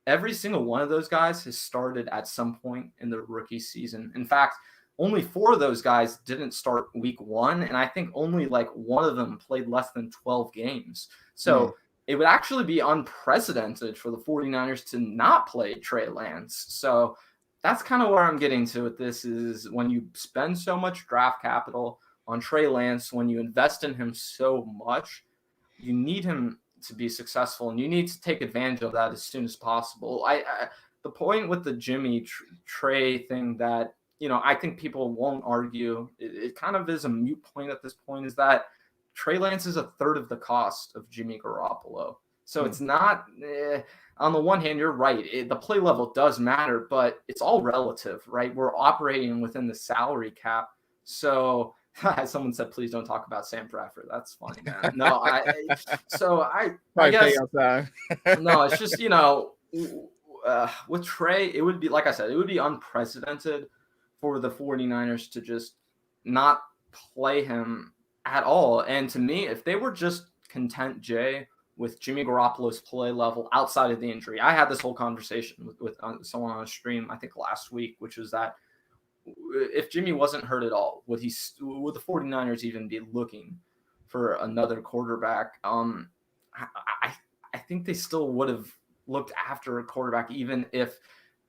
Every single one of those guys has started at some point in the rookie season. In fact, only 4 of those guys didn't start week 1, and I think only like 1 of them played less than 12 games. So it would actually be unprecedented for the 49ers to not play Trey Lance. So that's kind of where I'm getting to with this, is when you spend so much draft capital on Trey Lance, when you invest in him so much, you need him to be successful, and you need to take advantage of that as soon as possible. The point with the Jimmy Trey thing that, I think people won't argue, it kind of is a moot point at this point, is that Trey Lance is a third of the cost of Jimmy Garoppolo. So it's not, on the one hand, you're right. The play level does matter, but it's all relative, right? We're operating within the salary cap. So someone said, please don't talk about Sam Bradford. That's funny, man. No, I guess, no, it's just, with Trey, it would be, like I said, it would be unprecedented for the 49ers to just not play him at all. And to me, if they were just content, Jay, with Jimmy Garoppolo's play level outside of the injury, I had this whole conversation with someone on a stream, I think last week, which was that if Jimmy wasn't hurt at all, would the 49ers even be looking for another quarterback? I think they still would have looked after a quarterback, even if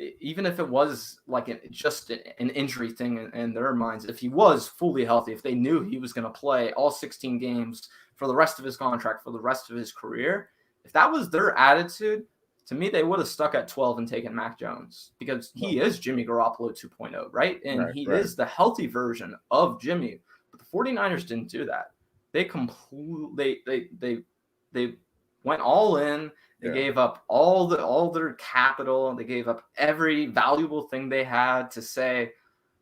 it was like just an injury thing in their minds. If he was fully healthy, if they knew he was going to play all 16 games for the rest of his contract, for the rest of his career, if that was their attitude, to me, they would have stuck at 12 and taken Mac Jones, because he is Jimmy Garoppolo 2.0, right? And he is the healthy version of Jimmy. But the 49ers didn't do that. They they went all in. They gave up all their capital. They gave up every valuable thing they had to say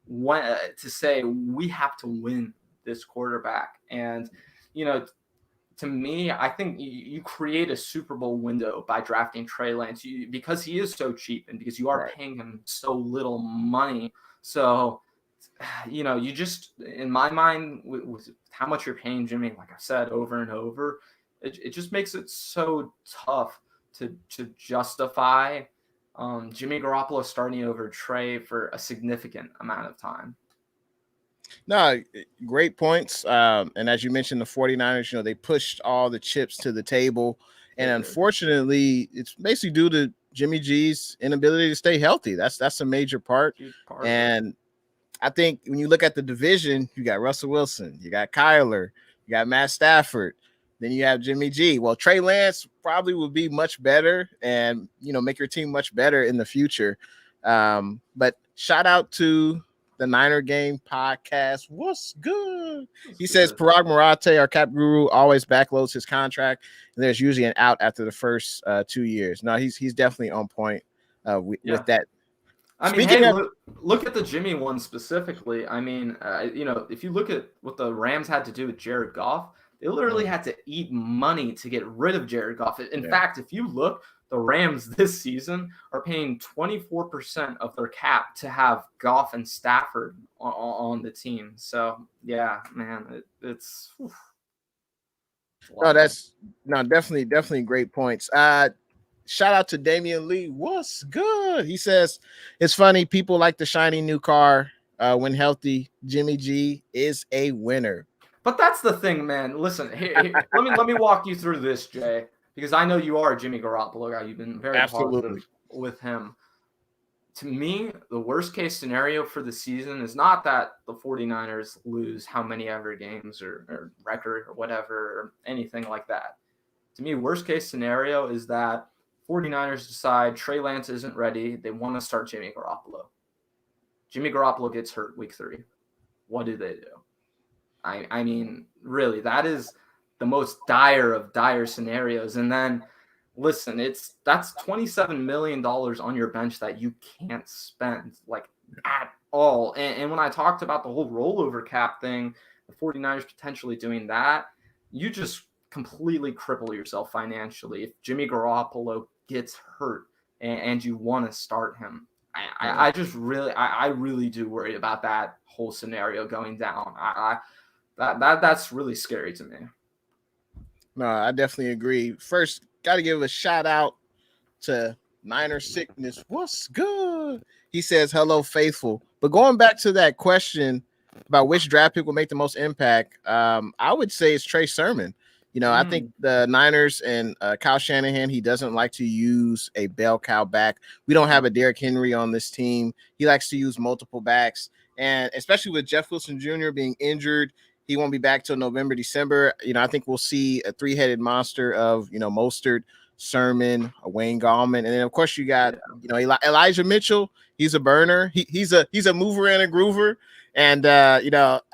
we have to win this quarterback. And to me, I think you create a Super Bowl window by drafting Trey Lance, because he is so cheap and because you are paying him so little money. So, you just, in my mind, with how much you're paying Jimmy, like I said over and over, it just makes it so tough to justify Jimmy Garoppolo starting over Trey for a significant amount of time. No, great points. And as you mentioned, the 49ers, they pushed all the chips to the table. And unfortunately, it's basically due to Jimmy G's inability to stay healthy. That's a major part. And I think when you look at the division, you got Russell Wilson, you got Kyler, you got Matt Stafford, then you have Jimmy G. Well, Trey Lance probably will be much better and, make your team much better in the future. But shout out to the Niner Game podcast. What's good? He says Parag Marate, our cap guru, always backloads his contract, and there's usually an out after the first 2 years. No, he's definitely on point with that. I mean, look at the Jimmy one specifically. I mean, if you look at what the Rams had to do with Jared Goff, they literally had to eat money to get rid of Jared Goff. In fact, if you look, the Rams this season are paying 24% of their cap to have Goff and Stafford on the team. So, yeah, man, it's definitely great points. Shout out to Damian Lee. What's good? He says it's funny. People like the shiny new car when healthy. Jimmy G is a winner. But that's the thing, man. Listen, here, let me walk you through this, Jay, because I know you are a Jimmy Garoppolo guy. You've been very positive with him. To me, the worst case scenario for the season is not that the 49ers lose how many ever games or record or whatever or anything like that. To me, worst case scenario is that 49ers decide Trey Lance isn't ready. They want to start Jimmy Garoppolo. Jimmy Garoppolo gets hurt week 3. What do they do? I mean, really, that is the most dire of dire scenarios. And then, listen, that's $27 million on your bench that you can't spend at all. And when I talked about the whole rollover cap thing, the 49ers potentially doing that, you just completely cripple yourself financially if Jimmy Garoppolo gets hurt and you want to start him. I really do worry about that whole scenario going down. That's really scary to me. No, I definitely agree. First, got to give a shout out to Niner Sickness. What's good? He says, hello, faithful. But going back to that question about which draft pick will make the most impact, I would say it's Trey Sermon. I think the Niners and Kyle Shanahan, he doesn't like to use a bell cow back. We don't have a Derrick Henry on this team. He likes to use multiple backs. And especially with Jeff Wilson Jr. being injured, he won't be back till November, December. I think we'll see a 3-headed monster of, Mostert, Sermon, Wayne Gallman. And then, of course, you got, Elijah Mitchell. He's a burner. He's a mover and a groover. And,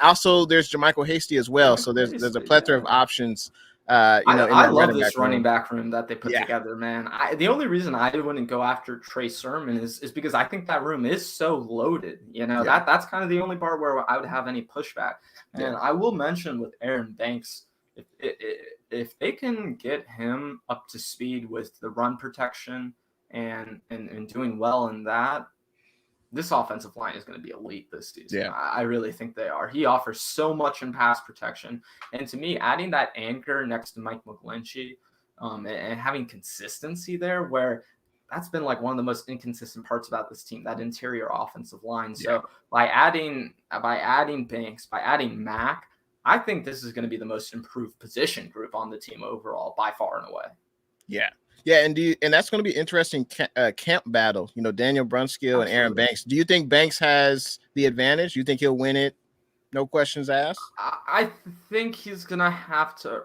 also there's Jermichael Hasty as well. So there's a plethora of options. I love this running back room that they put together, man. The only reaon I wouldn't go after Trey Sermon is because I think that room is so loaded. That's kind of the only part where I would have any pushback. And I will mention with Aaron Banks, if they can get him up to speed with the run protection and doing well in that, this offensive line is going to be elite this season. Yeah. I really think they are. He offers so much in pass protection. And to me, adding that anchor next to Mike McGlinchey and having consistency there, where that's been like one of the most inconsistent parts about this team, that interior offensive line. So by adding Banks, by adding Mack, I think this is going to be the most improved position group on the team overall by far and away. Yeah. Yeah, and that's going to be interesting camp battle. You know, Daniel Brunskill and Aaron Banks. Do you think Banks has the advantage? You think he'll win it? No questions asked. I think he's going to have to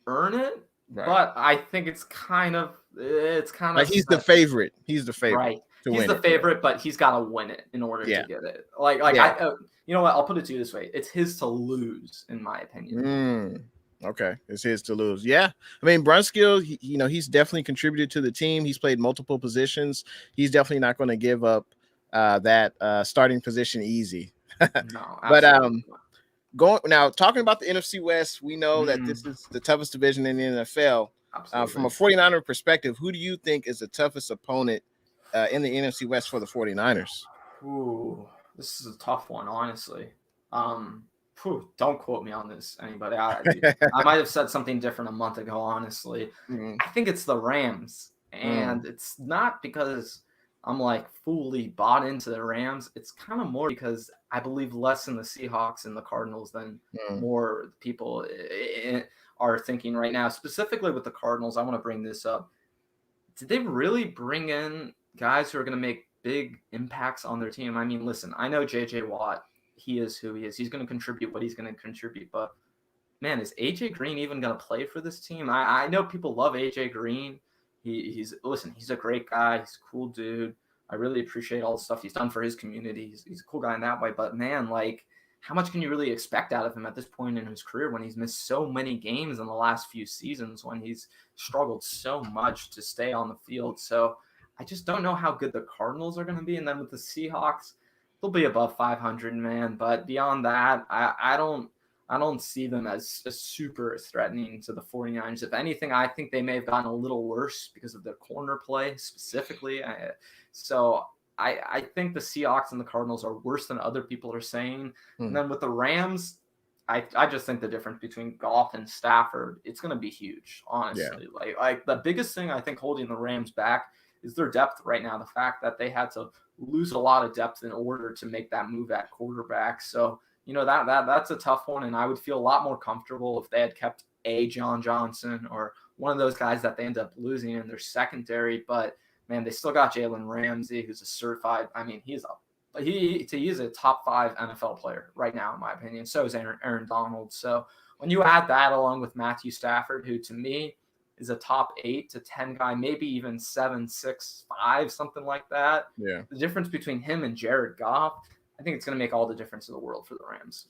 earn it, but I think it's kind of like he's the favorite. He's the favorite. Right. He's the favorite, but he's got to win it in order to get it. You know what? I'll put it to you this way: it's his to lose, in my opinion. Okay, it's his to lose. Yeah, I mean Brunskill, he's definitely contributed to the team. He's played multiple positions. He's definitely not going to give up that starting position easy. No, but talking about the NFC West, we know that this is the toughest division in the NFL. From a 49er perspective, who do you think is the toughest opponent in the NFC West for the 49ers? Ooh, this is a tough one, honestly. Don't quote me on this, anybody. I might have said something different a month ago, honestly. I think it's the Rams. And it's not because I'm like fully bought into the Rams. It's kind of more because I believe less in the Seahawks and the Cardinals than more people are thinking right now. Specifically with the Cardinals, I want to bring this up. Did they really bring in guys who are going to make big impacts on their team? I mean, listen, I know J.J. Watt. He is who he is. He's going to contribute what he's going to contribute. But, man, is A.J. Green even going to play for this team? I know people love A.J. Green. He's a great guy. He's a cool dude. I really appreciate all the stuff he's done for his community. He's a cool guy in that way. But, man, like, how much can you really expect out of him at this point in his career when he's missed so many games in the last few seasons, when he's struggled so much to stay on the field? So I just don't know how good the Cardinals are going to be. And then with the Seahawks, they'll be above 500, man. But beyond that, I don't see them as super threatening to the 49ers. If anything, I think they may have gotten a little worse because of their corner play specifically. So I think the Seahawks and the Cardinals are worse than other people are saying. And then with the Rams, I just think the difference between Goff and Stafford, it's going to be huge, honestly. Yeah. Like the biggest thing I think holding the Rams back is their depth right now. The fact that they had to lose a lot of depth in order to make that move at quarterback. So, that's a tough one. And I would feel a lot more comfortable if they had kept John Johnson or one of those guys that they end up losing in their secondary. But, man, they still got Jalen Ramsey, who's a certified. I mean, he's a top 5 NFL player right now, in my opinion. So is Aaron Donald. So when you add that along with Matthew Stafford, who to me is a top 8 to 10 guy, maybe even 7, 6, 5, something like that. Yeah. The difference between him and Jared Goff, I think it's going to make all the difference in the world for the Rams.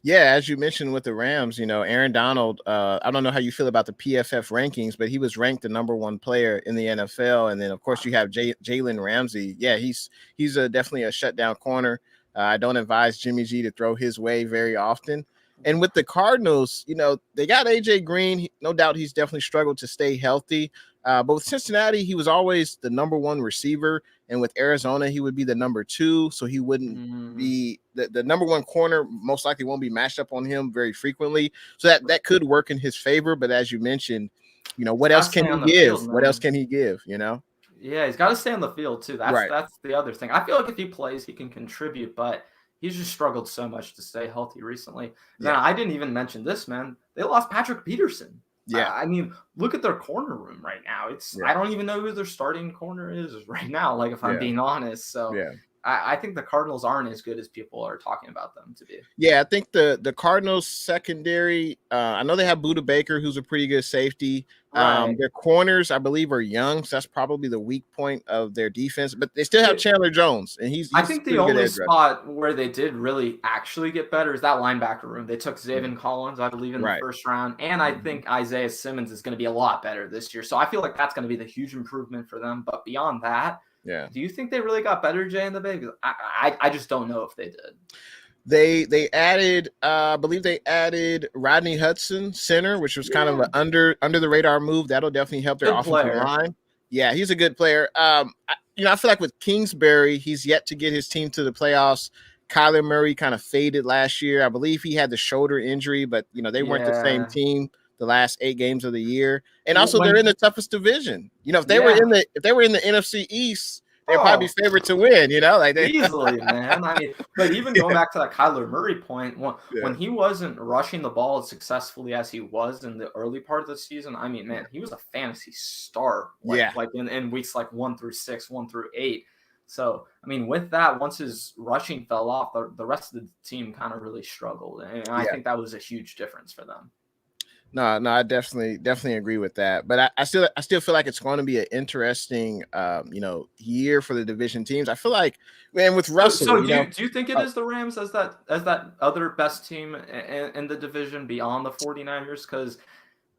Yeah, as you mentioned with the Rams, Aaron Donald, I don't know how you feel about the PFF rankings, but he was ranked the number 1 player in the NFL. And then, of course, you have Jalen Ramsey. Yeah, he's definitely a shutdown corner. I don't advise Jimmy G to throw his way very often. And with the Cardinals, they got A.J. Green. No doubt he's definitely struggled to stay healthy. But with Cincinnati, he was always the number 1 receiver. And with Arizona, he would be the number 2. So he wouldn't be the number 1 corner, most likely won't be matched up on him very frequently. So that could work in his favor. But as you mentioned, what else can he give? What else can he give, Yeah, he's got to stay on the field, too. That's the other thing. I feel like if he plays, he can contribute. But he's just struggled so much to stay healthy recently. Yeah. Now, I didn't even mention this, man. They lost Patrick Peterson. Yeah. I mean, look at their corner room right now. I don't even know who their starting corner is right now, like if I'm being honest. So I think the Cardinals aren't as good as people are talking about them to be. Yeah, I think the Cardinals secondary, I know they have Budda Baker, who's a pretty good safety. Right. Their corners, I believe, are young, so that's probably the weak point of their defense. But they still have Chandler Jones, and he's I think the only spot where they did really actually get better is that linebacker room. They took Zaven Collins, I believe, in the first round, and I think Isaiah Simmons is going to be a lot better this year. So I feel like that's going to be the huge improvement for them. But beyond that, do you think they really got better, Jay and the Bay? Because I just don't know if they did. They added, I believe they added Rodney Hudson, center, which was kind of an under the radar move. That'll definitely help their offensive line. Yeah, he's a good player. I feel like with Kingsbury, he's yet to get his team to the playoffs. Kyler Murray kind of faded last year. I believe he had the shoulder injury, but they weren't the same Yeah. team the last 8 games of the year. And also When they're in the toughest division. If they were yeah. in the NFC East, they'd probably Oh, be favored to win, like they easily, man. I mean, but even going back to that Kyler Murray point, Yeah. when he wasn't rushing the ball as successfully as he was in the early part of the season, I mean, man, he was a fantasy star. Like in weeks like 1 through 6, 1 through 8. So, I mean, with that, once his rushing fell off, the rest of the team kind of really struggled. And I think that was a huge difference for them. No, I definitely agree with that. But I still feel like it's going to be an interesting, year for the division teams. I feel like, man, with Russell. So do you think it is the Rams as that other best team in the division beyond the 49ers? Because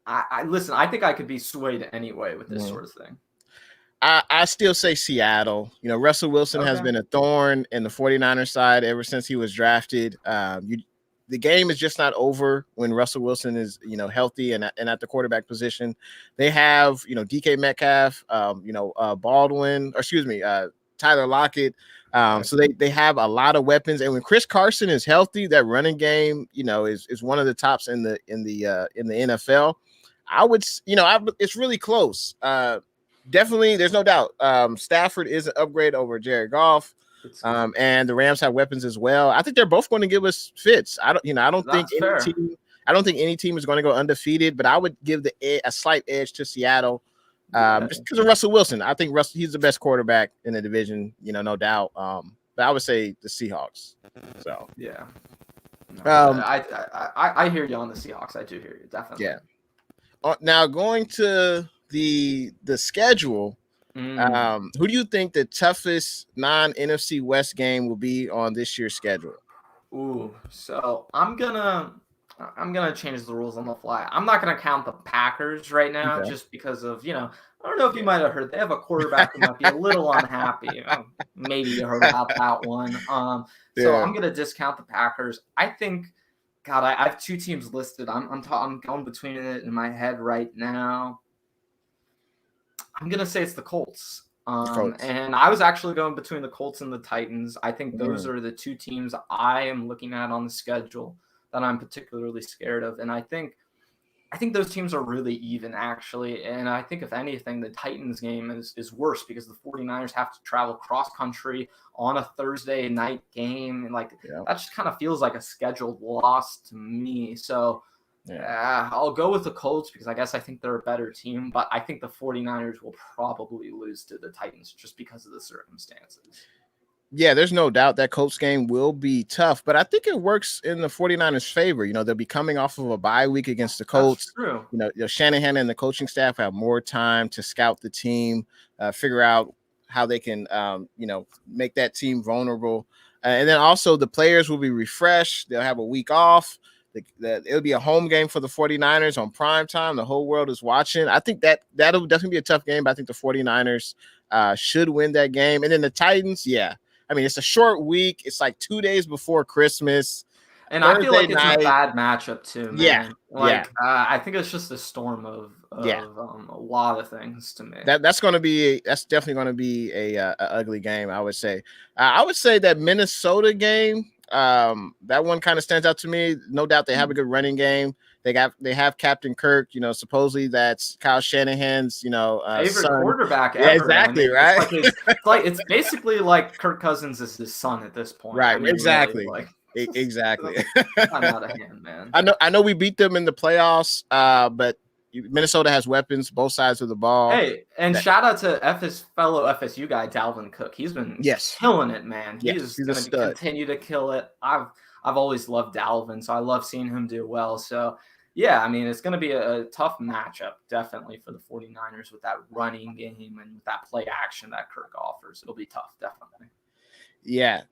I listen, I think I could be swayed anyway with this sort of thing. I still say Seattle. Russell Wilson has been a thorn in the 49ers side ever since he was drafted. The game is just not over when Russell Wilson is, healthy and at the quarterback position. They have, DK Metcalf, Baldwin, or excuse me, Tyler Lockett. So they have a lot of weapons, and when Chris Carson is healthy, that running game, is one of the tops in the NFL. I would, it's really close. Definitely, there's no doubt. Stafford is an upgrade over Jared Goff. And the Rams have weapons as well. I think they're both going to give us fits. I don't think any team is going to go undefeated, but I would give a slight edge to Seattle, just because of Russell Wilson. I think he's the best quarterback in the division, no doubt. But I would say the Seahawks. So yeah, I hear you on the Seahawks. I do hear you, definitely. Yeah. Now going to the schedule. Who do you think the toughest non-NFC West game will be on this year's schedule? Ooh, so I'm gonna change the rules on the fly. I'm not gonna count the Packers right now, just because of I don't know if you might have heard, they have a quarterback who might be a little unhappy. Maybe you heard about that one. So I'm gonna discount the Packers. I think, God, I have 2 teams listed. I'm going between it in my head right now. I'm going to say it's the Colts. And I was actually going between the Colts and the Titans. I think those are the 2 teams I am looking at on the schedule that I'm particularly scared of. And I think those teams are really even, actually. And I think, if anything, the Titans game is worse because the 49ers have to travel cross country on a Thursday night game. And that just kind of feels like a scheduled loss to me. So I'll go with the Colts because I think they're a better team, but I think the 49ers will probably lose to the Titans just because of the circumstances. Yeah, there's no doubt that Colts game will be tough, but I think it works in the 49ers' favor. They'll be coming off of a bye week against the Colts. That's true. Shanahan and the coaching staff have more time to scout the team, figure out how they can, make that team vulnerable. And then also the players will be refreshed. They'll have a week off. It'll be a home game for the 49ers on prime time. The whole world is watching. I think that'll definitely be a tough game, but I think the 49ers should win that game. And then the Titans, it's a short week. It's like 2 days before Christmas. And Thursday I feel like it's a bad matchup too, man. I think it's just a storm of a lot of things to me. That's definitely going to be a ugly game, I would say. I would say that Minnesota game, that one kind of stands out to me. No doubt they have a good running game. They have Captain Kirk. Supposedly that's Kyle Shanahan's favorite son. Quarterback ever. Yeah, exactly, right. It's basically like Kirk Cousins is his son at this point. Right, exactly. Really, exactly. I'm out of hand, man. I know we beat them in the playoffs, but Minnesota has weapons both sides of the ball. Hey, and shout out to fellow FSU guy Dalvin Cook. He's been killing it, man. He's going to continue to kill it. I've always loved Dalvin, so I love seeing him do well. So yeah, it's going to be a tough matchup, definitely, for the 49ers with that running game and with that play action that Kirk offers. It'll be tough, definitely. Yeah,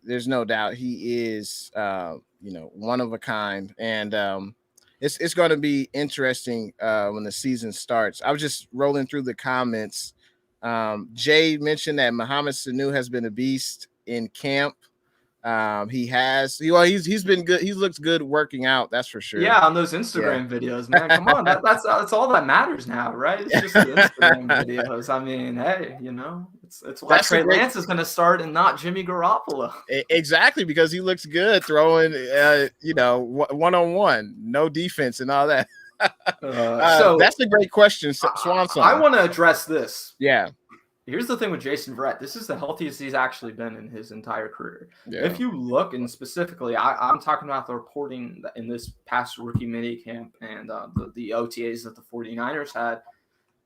there's no doubt he is, one of a kind. And it's going to be interesting when the season starts. I was just rolling through the comments. Jay mentioned that Mohamed Sanu has been a beast in camp. He's been good. He looks good working out. That's for sure. Yeah, on those Instagram videos, man. Come on, that's all that matters now, right? It's just the Instagram videos. I mean, hey, it's why That's Trey Lance is going to start and not Jimmy Garoppolo. Exactly, because he looks good throwing, one-on-one, no defense and all that. So that's a great question, Swan Song. I want to address this. Yeah. Here's the thing with Jason Verrett. This is the healthiest he's actually been in his entire career. Yeah. If you look, and specifically, I'm talking about the reporting in this past rookie minicamp and the OTAs that the 49ers had,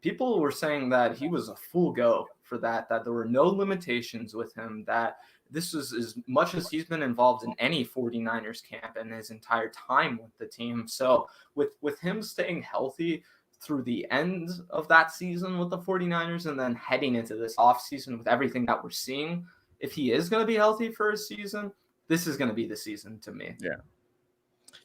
people were saying that he was a full go for that there were no limitations with him, that this was as much as he's been involved in any 49ers camp in his entire time with the team. So with him staying healthy through the end of that season with the 49ers and then heading into this offseason with everything that we're seeing, if he is going to be healthy for a season, this is going to be the season to me. Yeah.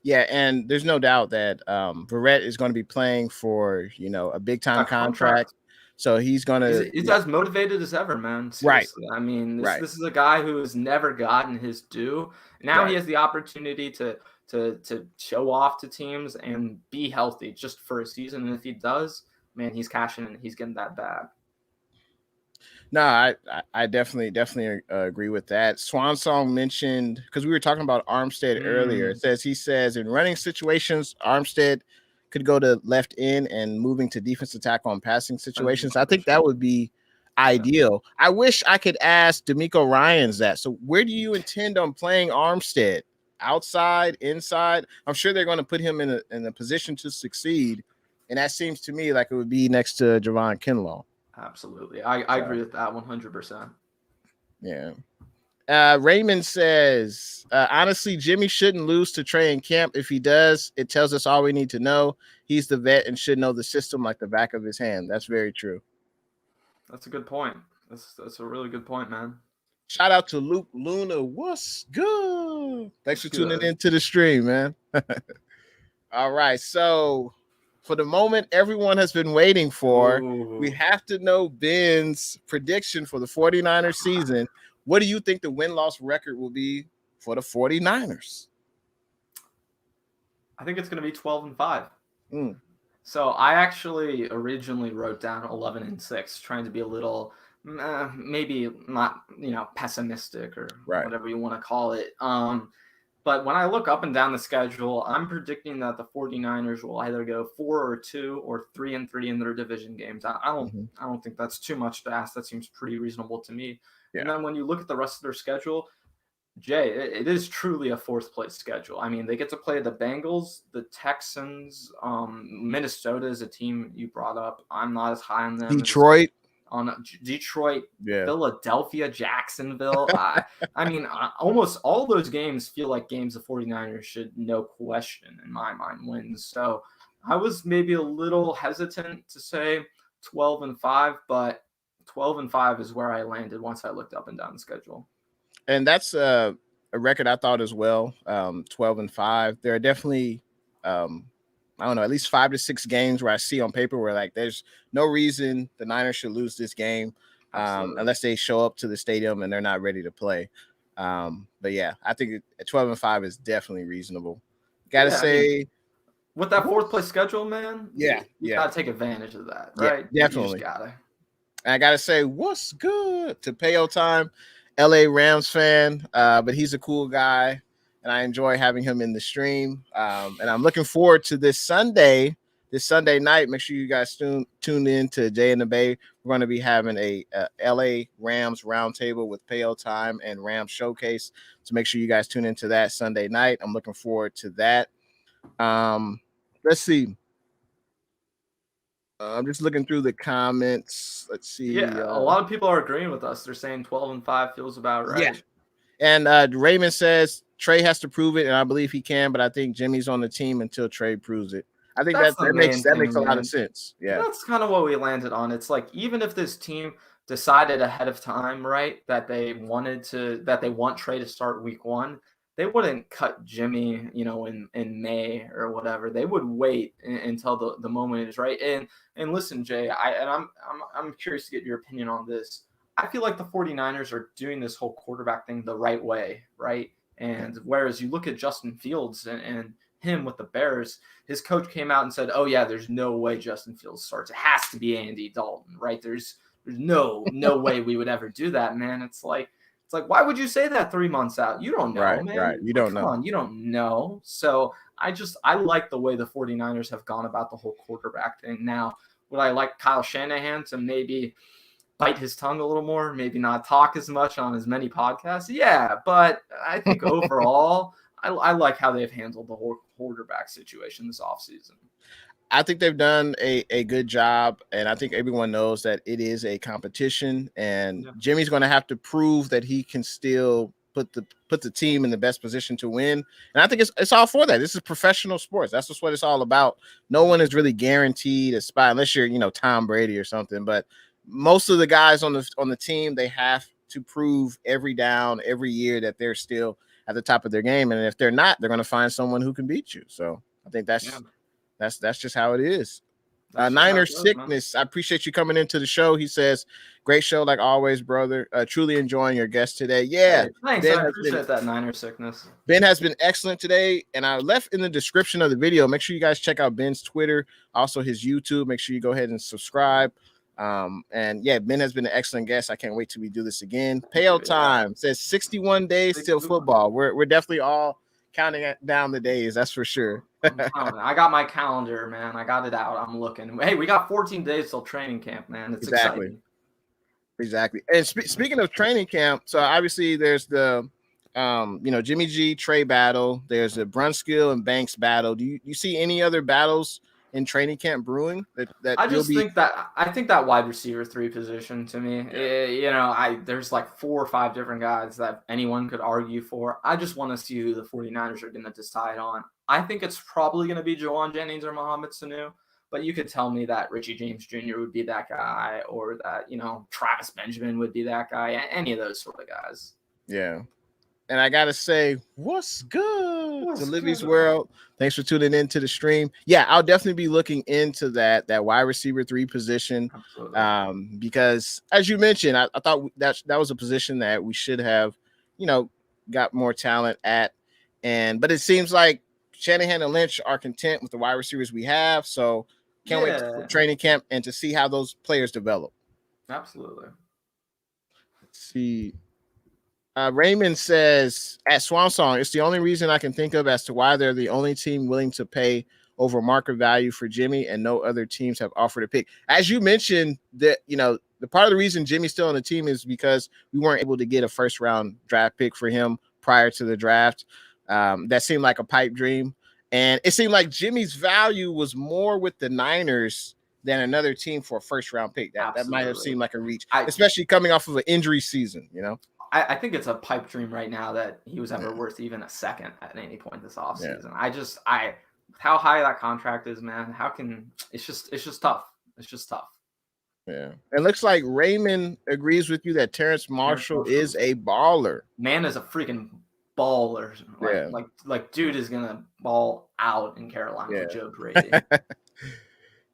Yeah, and there's no doubt that Verrett is going to be playing for, a big-time contract. So he's going to... He's as motivated as ever, man. Seriously. Right. I mean, this is a guy who has never gotten his due. Now he has the opportunity to show off to teams and be healthy just for a season. And if he does, man, he's cashing in. He's getting that bag. No, I definitely agree with that. Swan Song mentioned, because we were talking about Armstead earlier. He says in running situations, Armstead could go to left end and moving to defensive tackle on passing situations. I think that would be ideal. I wish I could ask D'Amico Ryans that. So where do you intend on playing Armstead? Outside, inside? I'm sure they're going to put him in a position to succeed, and that seems to me like it would be next to Javon Kinlaw. Absolutely, I agree with that 100%. Yeah. Raymond says, honestly, Jimmy shouldn't lose to Trey in camp. If he does, it tells us all we need to know. He's the vet and should know the system like the back of his hand. That's very true. That's a good point. That's a really good point, man. Shout out to Luke Luna. What's good? Thanks for tuning into the stream, man. All right. So for the moment everyone has been waiting for, we have to know Ben's prediction for the 49ers season. What do you think the win-loss record will be for the 49ers? I think it's going to be 12-5. So I actually originally wrote down 11-6, trying to be a little... maybe not, pessimistic or whatever you want to call it. But when I look up and down the schedule, I'm predicting that the 49ers will either go 4-2 or 3-3 in their division games. I don't think that's too much to ask. That seems pretty reasonable to me. Yeah. And then when you look at the rest of their schedule, Jay, it is truly a fourth place schedule. I mean, they get to play the Bengals, the Texans, Minnesota is a team you brought up. I'm not as high on them. Detroit, Philadelphia, Jacksonville. I mean, almost all those games feel like games the 49ers should, no question, in my mind, win. So I was maybe a little hesitant to say 12-5, but 12-5 is where I landed once I looked up and down the schedule. And that's a record I thought as well, 12-5. There are definitely I don't know, at least 5 to 6 games where I see on paper where like there's no reason the Niners should lose this game unless they show up to the stadium and they're not ready to play. But yeah, I think 12-5 is definitely reasonable. Gotta say, I mean, with that fourth place schedule, man, you gotta take advantage of that, right? Yeah, definitely. You just gotta. And I gotta say, what's good to Payo Time, LA Rams fan, but he's a cool guy. And I enjoy having him in the stream. And I'm looking forward to this Sunday night. Make sure you guys tune in to Jay and the Bay. We're going to be having a LA Rams roundtable with Payo Time and Rams Showcase. So make sure you guys tune into that Sunday night. I'm looking forward to that. Let's see. I'm just looking through the comments. Let's see. Yeah, a lot of people are agreeing with us. They're saying 12-5 feels about right. Yeah. And Raymond says Trey has to prove it, and I believe he can, but I think Jimmy's on the team until Trey proves it. I think that makes a lot of sense. Yeah. That's kind of what we landed on. It's like, even if this team decided ahead of time, right, that they want Trey to start week 1, they wouldn't cut Jimmy, in May or whatever. They would wait until the moment is right. And listen, Jay, I'm curious to get your opinion on this. I feel like the 49ers are doing this whole quarterback thing the right way, right? And whereas you look at Justin Fields and him with the Bears, his coach came out and said, "Oh yeah, there's no way Justin Fields starts. It has to be Andy Dalton, right? There's no way we would ever do that, man." It's like why would you say that 3 months out? You don't know, man. Right. You Like, don't come know. on, you don't know. So I like the way the 49ers have gone about the whole quarterback thing. Now, would I like Kyle Shanahan to maybe bite his tongue a little more, maybe not talk as much on as many podcasts? Yeah, but I think overall, I like how they've handled the whole quarterback situation this offseason. I think they've done a good job, and I think everyone knows that it is a competition, and Jimmy's going to have to prove that he can still put the team in the best position to win. And I think it's all for that. This is professional sports. That's just what it's all about. No one is really guaranteed a spot unless you're, Tom Brady or something. But most of the guys on the team, they have to prove every down, every year that they're still at the top of their game. And if they're not, they're going to find someone who can beat you. So I think that's just how it is. Niner Sickness, I appreciate you coming into the show. He says, "Great show like always, brother. Truly enjoying your guest today." Yeah, hey, thanks. I appreciate that, Niner Sickness. Ben has been excellent today, and I left in the description of the video. Make sure you guys check out Ben's Twitter, also his YouTube. Make sure you go ahead and subscribe. And yeah, Ben has been an excellent guest. I can't wait till we do this again. Pale Time says 61 days till football. We're definitely all counting down the days. That's for sure. I got my calendar, man. I got it out. I'm looking. Hey, we got 14 days till training camp, man. It's exciting. Exactly. And speaking of training camp, so obviously there's the Jimmy G Trey battle. There's a Brunskill and Banks battle. Do you see any other battles in training camp brewing? I think that wide receiver 3 position to me, there's like 4 or 5 different guys that anyone could argue for. I just want to see who the 49ers are going to decide on. I think it's probably going to be Jawan Jennings or Mohamed Sanu, but you could tell me that Richie James Jr. would be that guy, or that, Travis Benjamin would be that guy, any of those sort of guys. Yeah. And I got to say, what's good to Libby's World? Thanks for tuning into the stream. Yeah, I'll definitely be looking into that wide receiver 3 position. Because as you mentioned, I thought that was a position that we should have, got more talent at. But it seems like Shanahan and Lynch are content with the wide receivers we have. So can't wait for training camp and to see how those players develop. Absolutely. Let's see. Raymond says at Swan Song, it's the only reason I can think of as to why they're the only team willing to pay over market value for Jimmy, and no other teams have offered a pick. As you mentioned, that the part of the reason Jimmy's still on the team is because we weren't able to get a first round draft pick for him prior to the draft. That seemed like a pipe dream, and it seemed like Jimmy's value was more with the Niners than another team for a first round pick. That might have seemed like a reach, especially coming off of an injury season. I think it's a pipe dream right now that he was ever worth even a second at any point this offseason. Yeah. How high that contract is, man. It's just tough. It's just tough. Yeah. It looks like Raymond agrees with you that Terrence Marshall is a baller. Man is a freaking baller. Like dude is gonna ball out in Carolina with Joe Brady.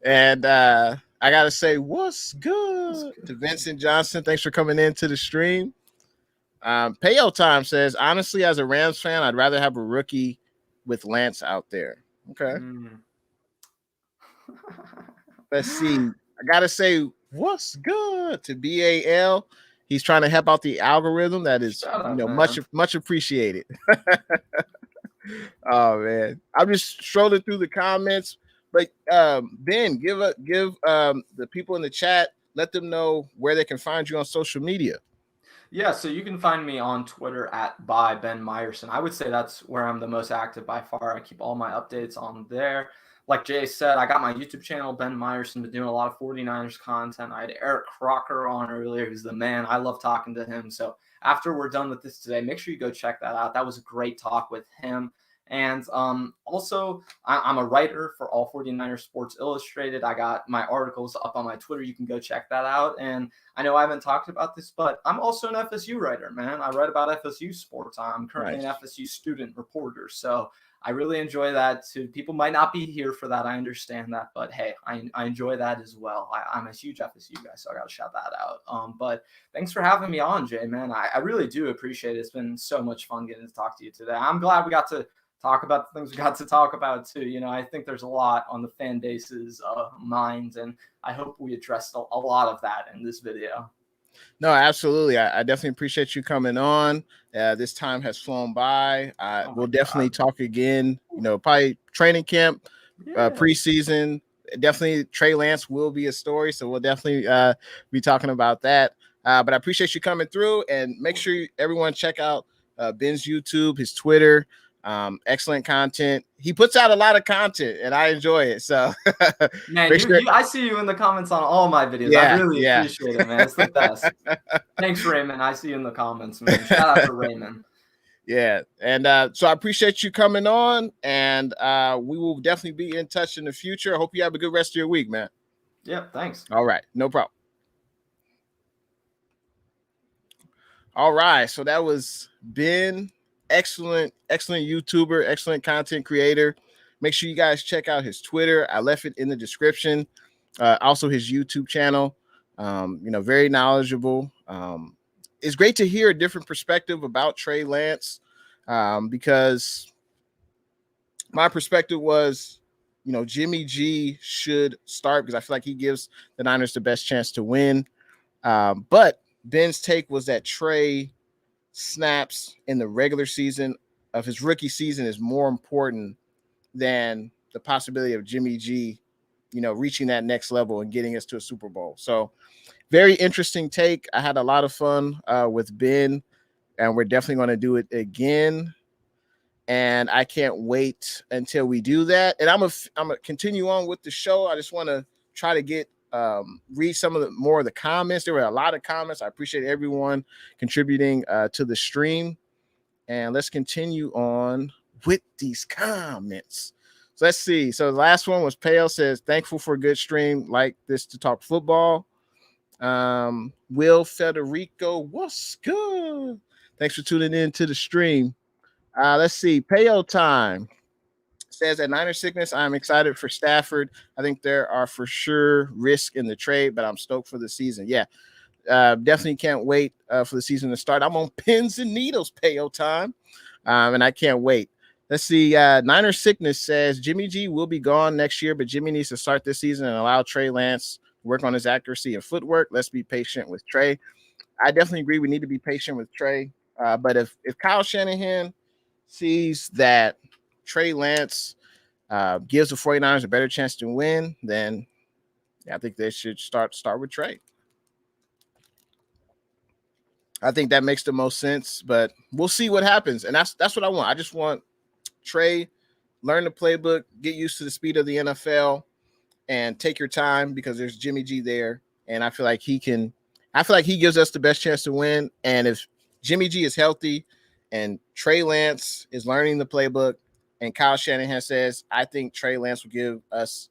And I gotta say, what's good to Vincent Johnson? Thanks for coming into the stream. Payo Time says, honestly, as a Rams fan, I'd rather have a rookie with Lance out there. Okay. Let's see. I gotta say, what's good to BAL? He's trying to help out the algorithm. That is, much appreciated. Oh man, I'm just strolling through the comments. But Ben, give the people in the chat, let them know where they can find you on social media. Yeah, so you can find me on Twitter at by Ben Meyerson. I would say that's where I'm the most active by far. I keep all my updates on there. Like Jay said, I got my YouTube channel, Ben Meyerson, been doing a lot of 49ers content. I had Eric Crocker on earlier, who's the man. I love talking to him. So after we're done with this today, make sure you go check that out. That was a great talk with him. And also, I'm a writer for All 49ers Sports Illustrated. I got my articles up on my Twitter. You can go check that out. And I know I haven't talked about this, but I'm also an FSU writer, man. I write about FSU sports. I'm currently an FSU student reporter. So I really enjoy that too. People might not be here for that. I understand that. But hey, I enjoy that as well. I'm a huge FSU guy, so I got to shout that out. But thanks for having me on, Jay, man. I really do appreciate it. It's been so much fun getting to talk to you today. I'm glad we got to talk about the things we got to talk about too. You know, I think there's a lot on the fan base's minds, and I hope we addressed a lot of that in this video. No, absolutely. I definitely appreciate you coming on. This time has flown by. We'll definitely talk again, you know, probably training camp, preseason. Definitely Trey Lance will be a story. So we'll definitely be talking about that. But I appreciate you coming through, and make sure everyone check out Ben's YouTube, his Twitter. Excellent content. He puts out a lot of content, and I enjoy it. So, man, I see you in the comments on all my videos. I really appreciate it, man. It's the best. Thanks, Raymond. I see you in the comments, man. Shout out to Raymond. Yeah, and so I appreciate you coming on, and we will definitely be in touch in the future. I hope you have a good rest of your week, man. Yeah, thanks. All right, no problem. All right, so that was Ben. Excellent YouTuber, excellent content creator. Make sure you guys check out his Twitter. I left it in the description. Also his YouTube channel. You know, very knowledgeable. It's great to hear a different perspective about Trey Lance, because my perspective was, you know, Jimmy G should start because I feel like he gives the Niners the best chance to win. But Ben's take was that Trey snaps in the regular season of his rookie season is more important than the possibility of Jimmy G, you know, reaching that next level and getting us to a Super Bowl. So very interesting take. I had a lot of fun with Ben, and we're definitely going to do it again. And I can't wait until we do that. And I'm gonna continue on with the show. I just want to try to get read some of the more of the comments. There were a lot of comments. I appreciate everyone contributing to the stream. And let's continue on with these comments. So let's see. So the last one was Pale says, thankful for a good stream like this to talk football. Will Federico, what's good? Thanks for tuning in to the stream. Let's see. Payo time says at Niner Sickness, I'm excited for Stafford. I think there are for sure risks in the trade, but I'm stoked for the season. Yeah, definitely can't wait for the season to start. I'm on pins and needles, Payo time, and I can't wait. Let's see. Niner Sickness says Jimmy G will be gone next year, but Jimmy needs to start this season and allow Trey Lance to work on his accuracy and footwork. Let's be patient with Trey. I definitely agree. We need to be patient with Trey. But if Kyle Shanahan sees that Trey Lance gives the 49ers a better chance to win, then I think they should start with Trey. I think that makes the most sense, but we'll see what happens. And that's what I want. I just want Trey, learn the playbook, get used to the speed of the NFL, and take your time because there's Jimmy G there. And I feel like he gives us the best chance to win. And if Jimmy G is healthy and Trey Lance is learning the playbook and Kyle Shanahan says, I think Trey Lance will give us,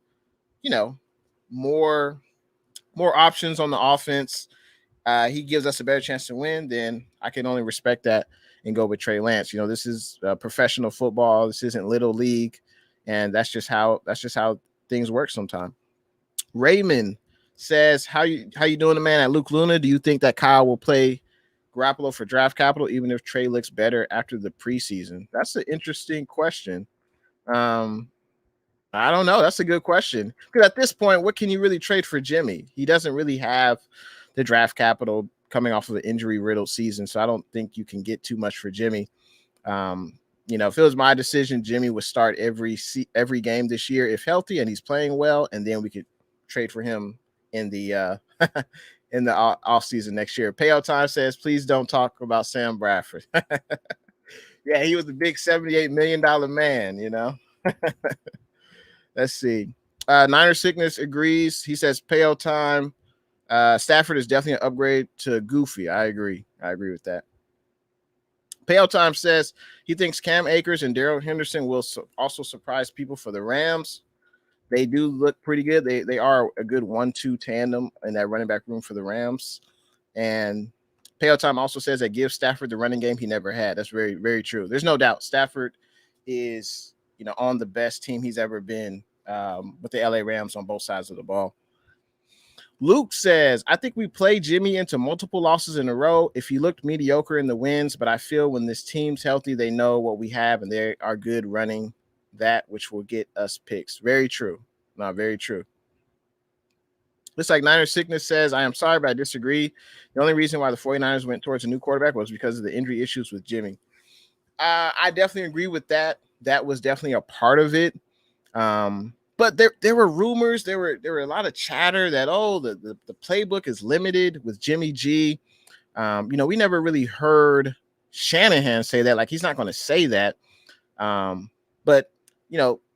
you know, more options on the offense. He gives us a better chance to win, then I can only respect that and go with Trey Lance. You know, this is professional football. This isn't little league. And that's just how things work sometimes. Raymond says, how you doing, the man at Luke Luna? Do you think that Kyle will play Garoppolo for draft capital, even if Trey looks better after the preseason? That's an interesting question. I don't know. That's a good question. Because at this point, what can you really trade for Jimmy? He doesn't really have the draft capital coming off of an injury-riddled season, so I don't think you can get too much for Jimmy. You know, if it was my decision, Jimmy would start every game this year if healthy and he's playing well, and then we could trade for him in the in the off season next year. Payout time says, please don't talk about Sam Bradford. Yeah, he was the big $78 million man, you know. Let's see. Niner Sickness agrees. He says payout time. Stafford is definitely an upgrade to Goofy. I agree with that. Payout Time says he thinks Cam Akers and Darrell Henderson will also surprise people for the Rams. They do look pretty good. They are a good 1-2 tandem in that running back room for the Rams. And Payout Time also says that gives Stafford the running game he never had. That's very, very true. There's no doubt Stafford is, on the best team he's ever been with the LA Rams on both sides of the ball. Luke says, I think we played Jimmy into multiple losses in a row. If he looked mediocre in the wins, but I feel when this team's healthy, they know what we have and they are good running that, which will get us picks. Very true. No, very true. Looks like Niners Sickness says, I am sorry, but I disagree. The only reason why the 49ers went towards a new quarterback was because of the injury issues with Jimmy. I definitely agree with that. That was definitely a part of it. But there were rumors, there were a lot of chatter that the playbook is limited with Jimmy G. We never really heard Shanahan say that. Like, he's not going to say that. But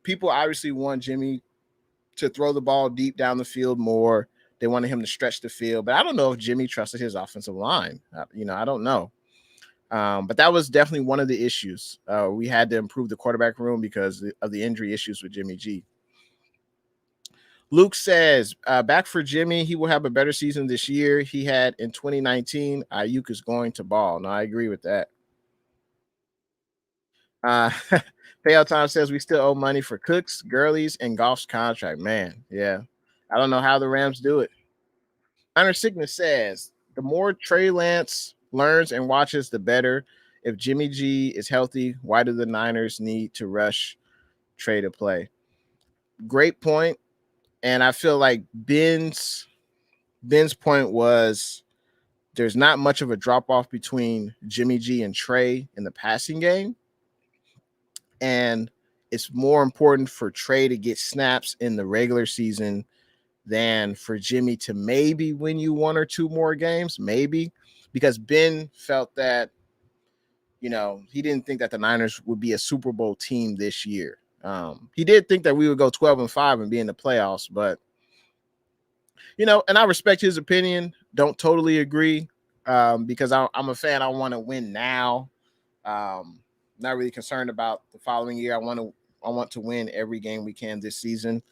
people obviously want Jimmy to throw the ball deep down the field more. They wanted him to stretch the field, but I don't know if Jimmy trusted his offensive line. I don't know. But that was definitely one of the issues. We had to improve the quarterback room because of the injury issues with Jimmy G. Luke says, back for Jimmy, he will have a better season this year he had in 2019. Ayuk is going to ball. No, I agree with that. Payout Time says we still owe money for Cooks, Gurley's, and Goff's contract. Man, yeah. I don't know how the Rams do it. Honor Sickness says the more Trey Lance learns and watches, the better. If Jimmy G is healthy, why do the Niners need to rush Trey to play? Great point. And I feel like Ben's point was there's not much of a drop off between Jimmy G and Trey in the passing game. And it's more important for Trey to get snaps in the regular season than for Jimmy to maybe win you one or two more games, maybe, because Ben felt that, he didn't think that the Niners would be a Super Bowl team this year. He did think that we would go 12-5 and be in the playoffs, but, and I respect his opinion. Don't totally agree because I'm a fan. I want to win now. Not really concerned about the following year. I want to win every game we can this season.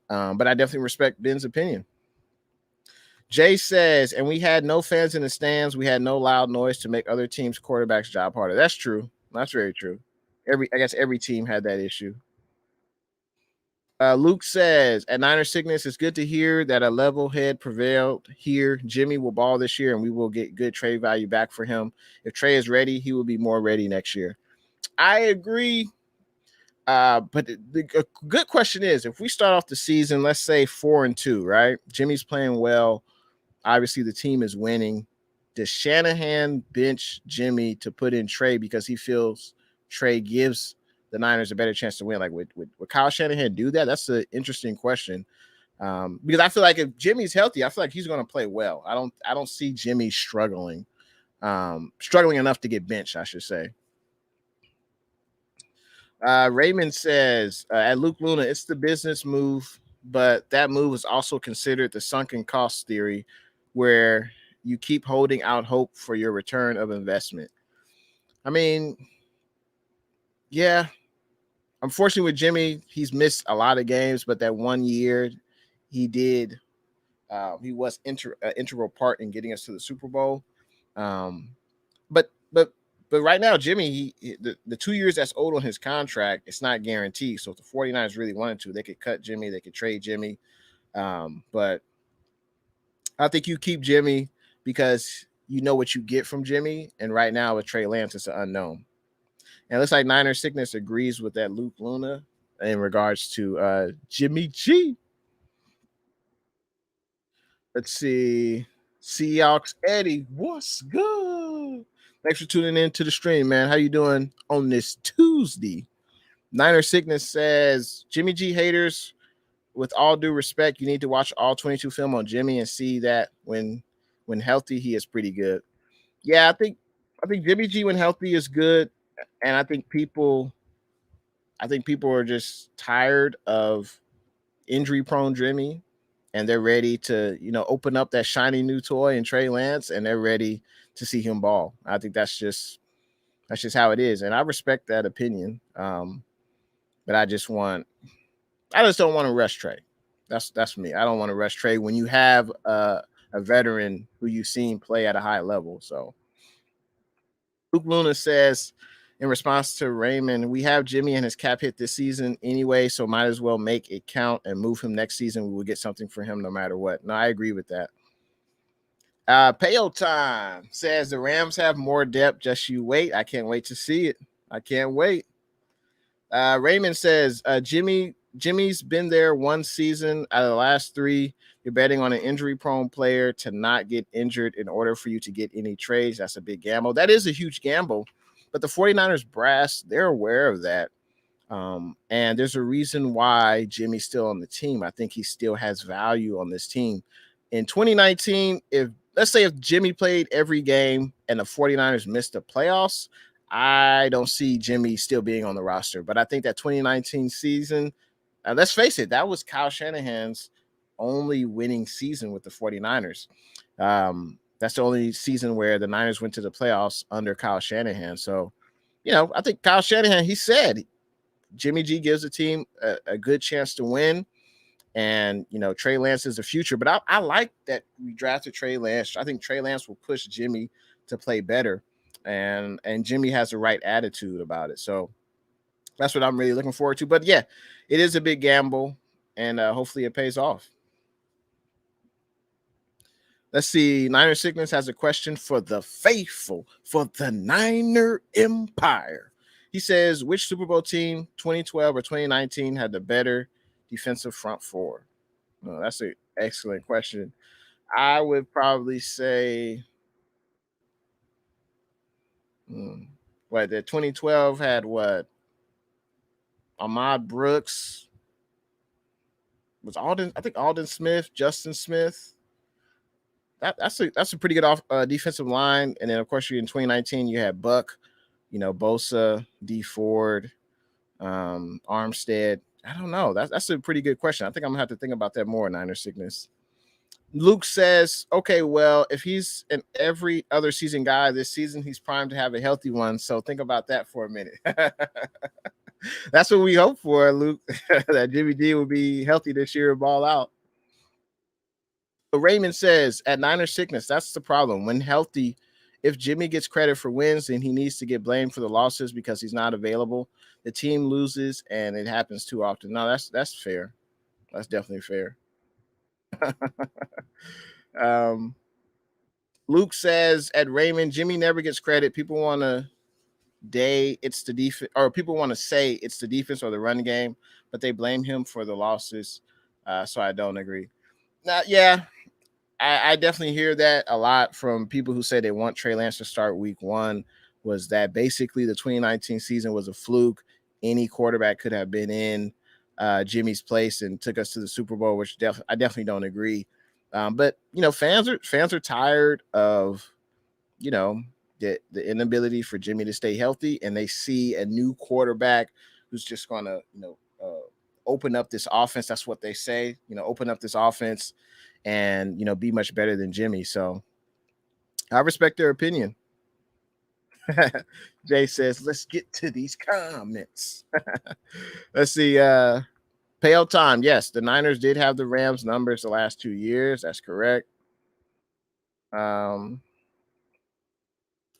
But I definitely respect Ben's opinion. Jay says, and we had no fans in the stands. We had no loud noise to make other teams' quarterbacks' job harder. That's true. That's very true. I guess every team had that issue. Luke says, at Niner Sickness, it's good to hear that a level head prevailed here. Jimmy will ball this year, and we will get good trade value back for him. If Trey is ready, he will be more ready next year. I agree. But the good question is, if we start off the season, let's say 4-2, right? Jimmy's playing well. Obviously, the team is winning. Does Shanahan bench Jimmy to put in Trey because he feels Trey gives the Niners a better chance to win? Like, would Kyle Shanahan do that? That's an interesting question. Because I feel like if Jimmy's healthy, I feel like he's going to play well. I don't see Jimmy struggling enough to get benched, I should say. Raymond says, at Luke Luna, it's the business move, but that move is also considered the sunken cost theory, where you keep holding out hope for your return of investment. I mean, yeah. Unfortunately, with Jimmy, he's missed a lot of games, but that 1 year he did, he was integral part in getting us to the Super Bowl. But right now, Jimmy, the 2 years that's owed on his contract, it's not guaranteed. So if the 49ers really wanted to, they could cut Jimmy, they could trade Jimmy. But I think you keep Jimmy because you know what you get from Jimmy. And right now with Trey Lance, it's an unknown. And it looks like Niner Sickness agrees with that Luke Luna in regards to Jimmy G. Let's see. Seahawks Eddie, what's good? Thanks for tuning in to the stream, man. How you doing on this Tuesday? Niner Sickness says, Jimmy G haters, with all due respect, you need to watch all 22 film on Jimmy and see that when healthy, he is pretty good. Yeah, I think Jimmy G when healthy is good, and I think people are just tired of injury-prone Jimmy, and they're ready to open up that shiny new toy in Trey Lance, and they're ready to see him ball. I think that's just That's just how it is, and I respect that opinion. But I just don't want to rush Trey. That's me. I don't want to rush Trey when you have a veteran who you've seen play at a high level. So Luke Luna says, in response to Raymond, we have Jimmy and his cap hit this season anyway, so might as well make it count and move him next season. We will get something for him no matter what. No, I agree with that. Payo Time says the Rams have more depth. Just you wait. I can't wait to see it. I can't wait. Raymond says Jimmy's been there one season out of the last three. You're betting on an injury-prone player to not get injured in order for you to get any trades. That's a big gamble. That is a huge gamble. But the 49ers brass, they're aware of that. And there's a reason why Jimmy's still on the team. I think he still has value on this team. In 2019, let's say if Jimmy played every game and the 49ers missed the playoffs, I don't see Jimmy still being on the roster. But I think that 2019 season, let's face it, that was Kyle Shanahan's only winning season with the 49ers. That's the only season where the Niners went to the playoffs under Kyle Shanahan. So, I think Kyle Shanahan, he said Jimmy G gives the team a good chance to win. And, Trey Lance is the future. But I like that we drafted Trey Lance. I think Trey Lance will push Jimmy to play better. And Jimmy has the right attitude about it. So that's what I'm really looking forward to. But, yeah, it is a big gamble. And hopefully it pays off. Let's see. Niner Sickness has a question for the faithful, for the Niner Empire. He says, which Super Bowl team, 2012 or 2019, had the better defensive front four? Oh, that's an excellent question. I would probably say, the 2012 had what? Ahmad Brooks. Was Alden Smith, Justin Smith. That's a pretty good defensive line. And then, of course, in 2019, you had Buck, Bosa, D Ford, Armstead. I don't know. That's a pretty good question. I think I'm going to have to think about that more, Niner Sickness. Luke says, okay, well, if he's an every other season guy this season, he's primed to have a healthy one. So think about that for a minute. That's what we hope for, Luke, that Jimmy G will be healthy this year and ball out. Raymond says, at Niner Sickness, that's the problem. When healthy, if Jimmy gets credit for wins, then he needs to get blamed for the losses because he's not available. The team loses, and it happens too often. No, that's fair. That's definitely fair. Luke says, at Raymond, Jimmy never gets credit. People want to it's the defense, or people want to say it's the defense or the run game, but they blame him for the losses. So I don't agree. Yeah. I definitely hear that a lot from people who say they want Trey Lance to start week one, was that basically the 2019 season was a fluke. Any quarterback could have been in Jimmy's place and took us to the Super Bowl, which I definitely don't agree. But, fans are tired of, the inability for Jimmy to stay healthy, and they see a new quarterback who's just going to, open up this offense. That's what they say, open up this offense and, be much better than Jimmy. So I respect their opinion. Jay says, let's get to these comments. Let's see. Pale time. Yes, the Niners did have the Rams numbers the last 2 years. That's correct. And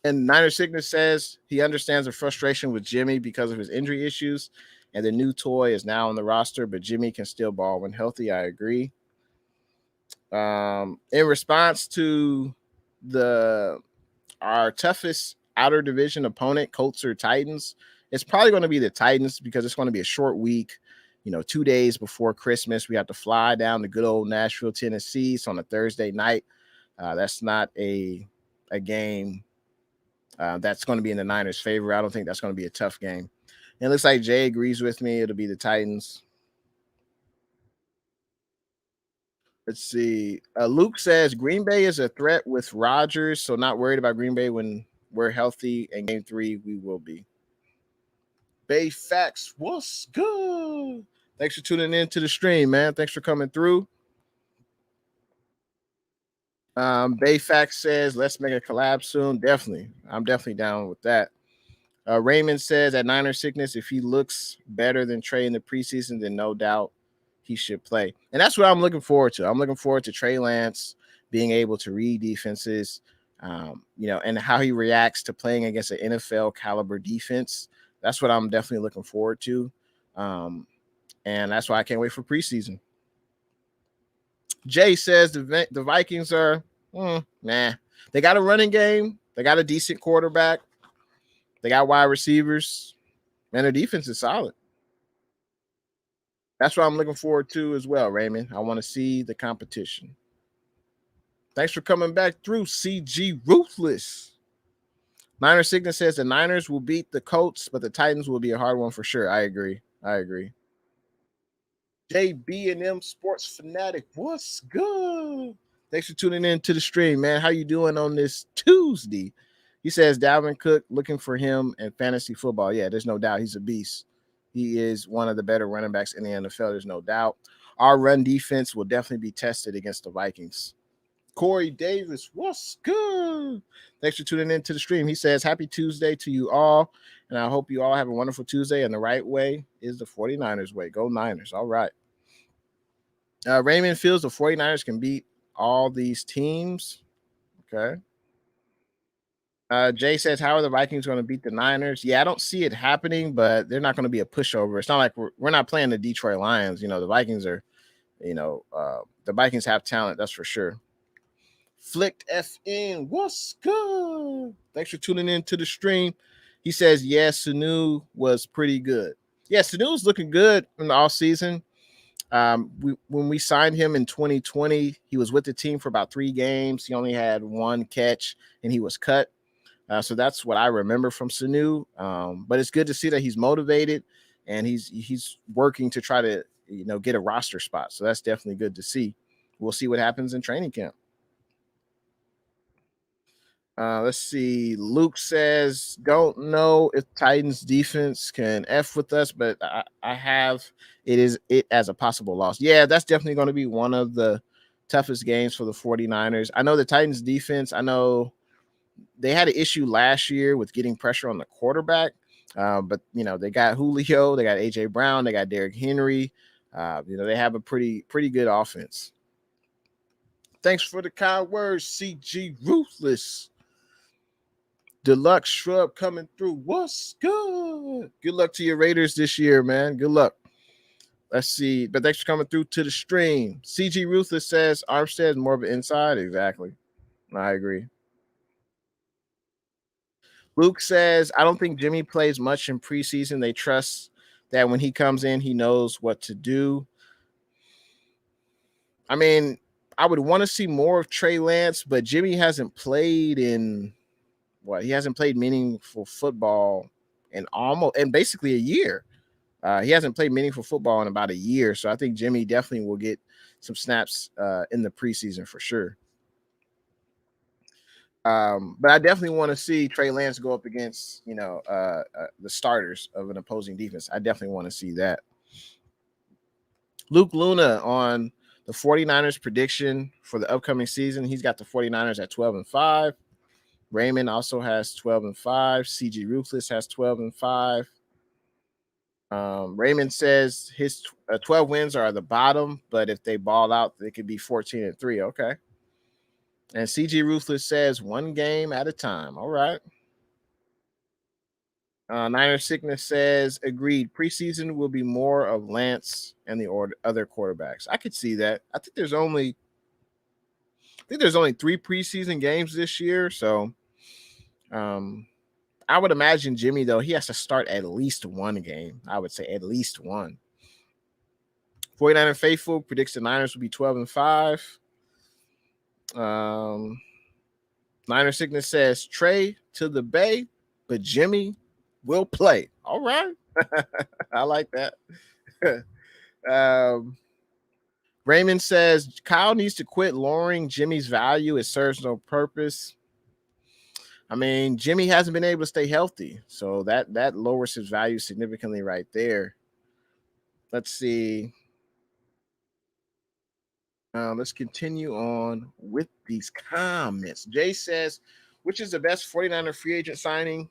Niner Sickness says he understands the frustration with Jimmy because of his injury issues, and the new toy is now on the roster, but Jimmy can still ball when healthy. I agree. In response to our toughest outer division opponent, Colts or Titans, it's probably going to be the Titans because it's going to be a short week. 2 days before Christmas, we have to fly down to good old Nashville, Tennessee. It's on a Thursday night. That's not a game that's going to be in the Niners' favor. I don't think that's going to be a tough game. And it looks like Jay agrees with me. It'll be the Titans. Let's see. Luke says Green Bay is a threat with Rodgers, so not worried about Green Bay when we're healthy. And game 3, we will be. Bay Facts, what's good? Thanks for tuning in to the stream, man. Thanks for coming through. Bay Facts says, let's make a collab soon. Definitely. I'm definitely down with that. Raymond says at Niner sickness, if he looks better than Trey in the preseason, then no doubt he should play. And that's what I'm looking forward to. I'm looking forward to Trey Lance being able to read defenses, and how he reacts to playing against an NFL caliber defense. That's what I'm definitely looking forward to. And that's why I can't wait for preseason. Jay says the Vikings are, nah. They got a running game. They got a decent quarterback. They got wide receivers. And their defense is solid. That's what I'm looking forward to as well, Raymond. I want to see the competition. Thanks for coming back through, CG Ruthless. Niner Sickness says the Niners will beat the Colts, but the Titans will be a hard one for sure. I agree. JB and M Sports Fanatic, what's good? Thanks for tuning in to the stream, man. How you doing on this Tuesday? He says Dalvin Cook, looking for him in fantasy football. Yeah, there's no doubt he's a beast. He is one of the better running backs in the NFL. There's no doubt. Our run defense will definitely be tested against the Vikings. Corey Davis, what's good? Thanks for tuning in to the stream. He says, happy Tuesday to you all. And I hope you all have a wonderful Tuesday. And the right way is the 49ers way. Go Niners. All right. Raymond feels the 49ers can beat all these teams. Okay. Jay says, how are the Vikings going to beat the Niners? Yeah, I don't see it happening, but they're not going to be a pushover. It's not like we're not playing the Detroit Lions. The Vikings are, the Vikings have talent. That's for sure. Flicked FN, what's good? Thanks for tuning in to the stream. He says, yes, Sanu was pretty good. Yeah, Sanu was looking good in the offseason. When we signed him in 2020, he was with the team for about 3 games. He only had 1 catch, and he was cut. So that's what I remember from Sanu. But it's good to see that he's motivated, and he's working to try to get a roster spot. So that's definitely good to see. We'll see what happens in training camp. Let's see. Luke says, don't know if Titans defense can F with us, but I have it as a possible loss. Yeah, that's definitely going to be one of the toughest games for the 49ers. I know the Titans defense, I know they had an issue last year with getting pressure on the quarterback. But they got Julio, they got AJ Brown, they got Derrick Henry. They have a pretty good offense. Thanks for the kind words, CG Ruthless. Deluxe Shrub coming through. What's good? Good luck to your Raiders this year, man. Good luck. Let's see. But thanks for coming through to the stream. CG Ruthless says Armstead is more of an inside. Exactly. I agree. Luke says, I don't think Jimmy plays much in preseason. They trust that when he comes in, he knows what to do. I mean, I would want to see more of Trey Lance, but Jimmy hasn't played in he hasn't played meaningful football in basically a year. He hasn't played meaningful football in about a year. So I think Jimmy definitely will get some snaps in the preseason for sure. But I definitely want to see Trey Lance go up against, the starters of an opposing defense. I definitely want to see that. Luke Luna on the 49ers prediction for the upcoming season. He's got the 49ers at 12-5. Raymond also has 12-5. CG Ruthless has 12-5. Raymond says his 12 wins are the bottom, but if they ball out, they could be 14-3. Okay. And CG Ruthless says 1 game at a time. All right. Niner Sickness says agreed. Preseason will be more of Lance and the other quarterbacks. I could see that. I think there's only 3 preseason games this year, so I would imagine Jimmy, though, he has to start at least 1 game. I would say at least 1. 49er Faithful predicts the Niners will be 12-5. Niner Sickness says Trey to the Bay, but Jimmy will play. All right. I like that. Raymond says Kyle needs to quit lowering Jimmy's value. It serves no purpose. I mean, Jimmy hasn't been able to stay healthy, so that lowers his value significantly right there. Let's see. Let's continue on with these comments. Jay says, which is the best 49er free agent signing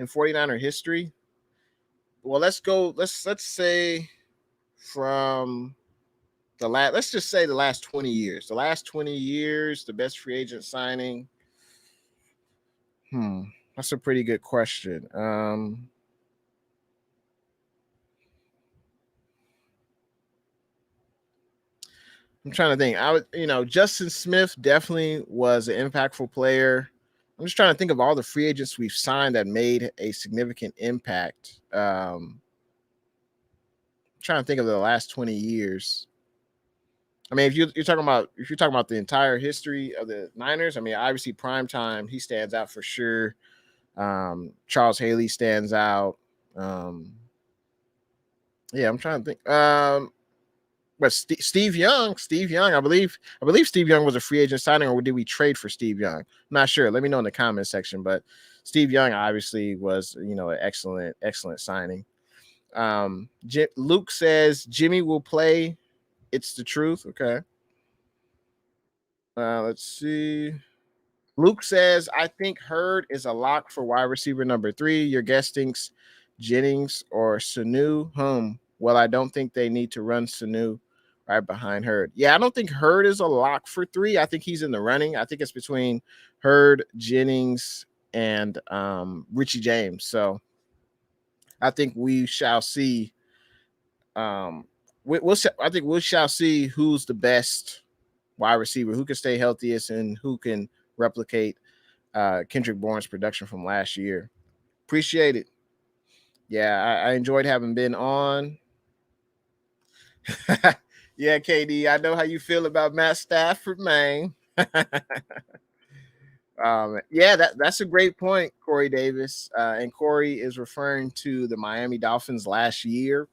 in 49er history. Well, let's go. Let's say from let's just say the last 20 years. The last 20 years, the best free agent signing. That's a pretty good question. I'm trying to think. Justin Smith definitely was an impactful player. I'm just trying to think of all the free agents we've signed that made a significant impact. I'm trying to think of the last 20 years. I mean, if you're talking about the entire history of the Niners, I mean, obviously prime time, he stands out for sure. Charles Haley stands out. I'm trying to think. But Steve Young, I believe Steve Young was a free agent signing, or did we trade for Steve Young? I'm not sure. Let me know in the comment section. But Steve Young obviously was, an excellent signing. Luke says Jimmy will play. It's the truth. Okay. Let's see. Luke says, I think Hurd is a lock for wide receiver number 3. Your guest thinks Jennings or Sanu. Well, I don't think they need to run Sanu right behind Hurd. Yeah, I don't think Hurd is a lock for 3. I think he's in the running. I think it's between Hurd, Jennings, and Richie James. So I think we shall see. I think we shall see who's the best wide receiver, who can stay healthiest, and who can replicate Kendrick Bourne's production from last year. Appreciate it. Yeah, I enjoyed having been on. Yeah, KD, I know how you feel about Matt Stafford, man. Yeah, that's a great point, Corey Davis. And Corey is referring to the Miami Dolphins last year.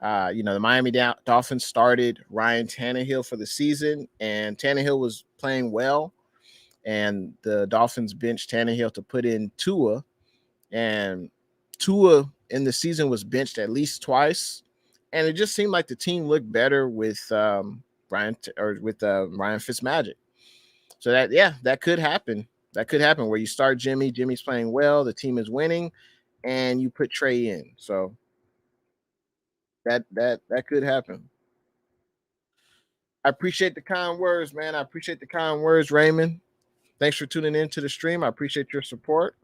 The Miami Dolphins started Ryan Tannehill for the season, and Tannehill was playing well. And the Dolphins benched Tannehill to put in Tua. And Tua in the season was benched at least twice. And it just seemed like the team looked better with Ryan Fitzmagic. So that could happen. That could happen where you start Jimmy. Jimmy's playing well. The team is winning, and you put Trey in. So that could happen. I appreciate the kind words, man. I appreciate the kind words, Raymond. Thanks for tuning in to the stream. I appreciate your support.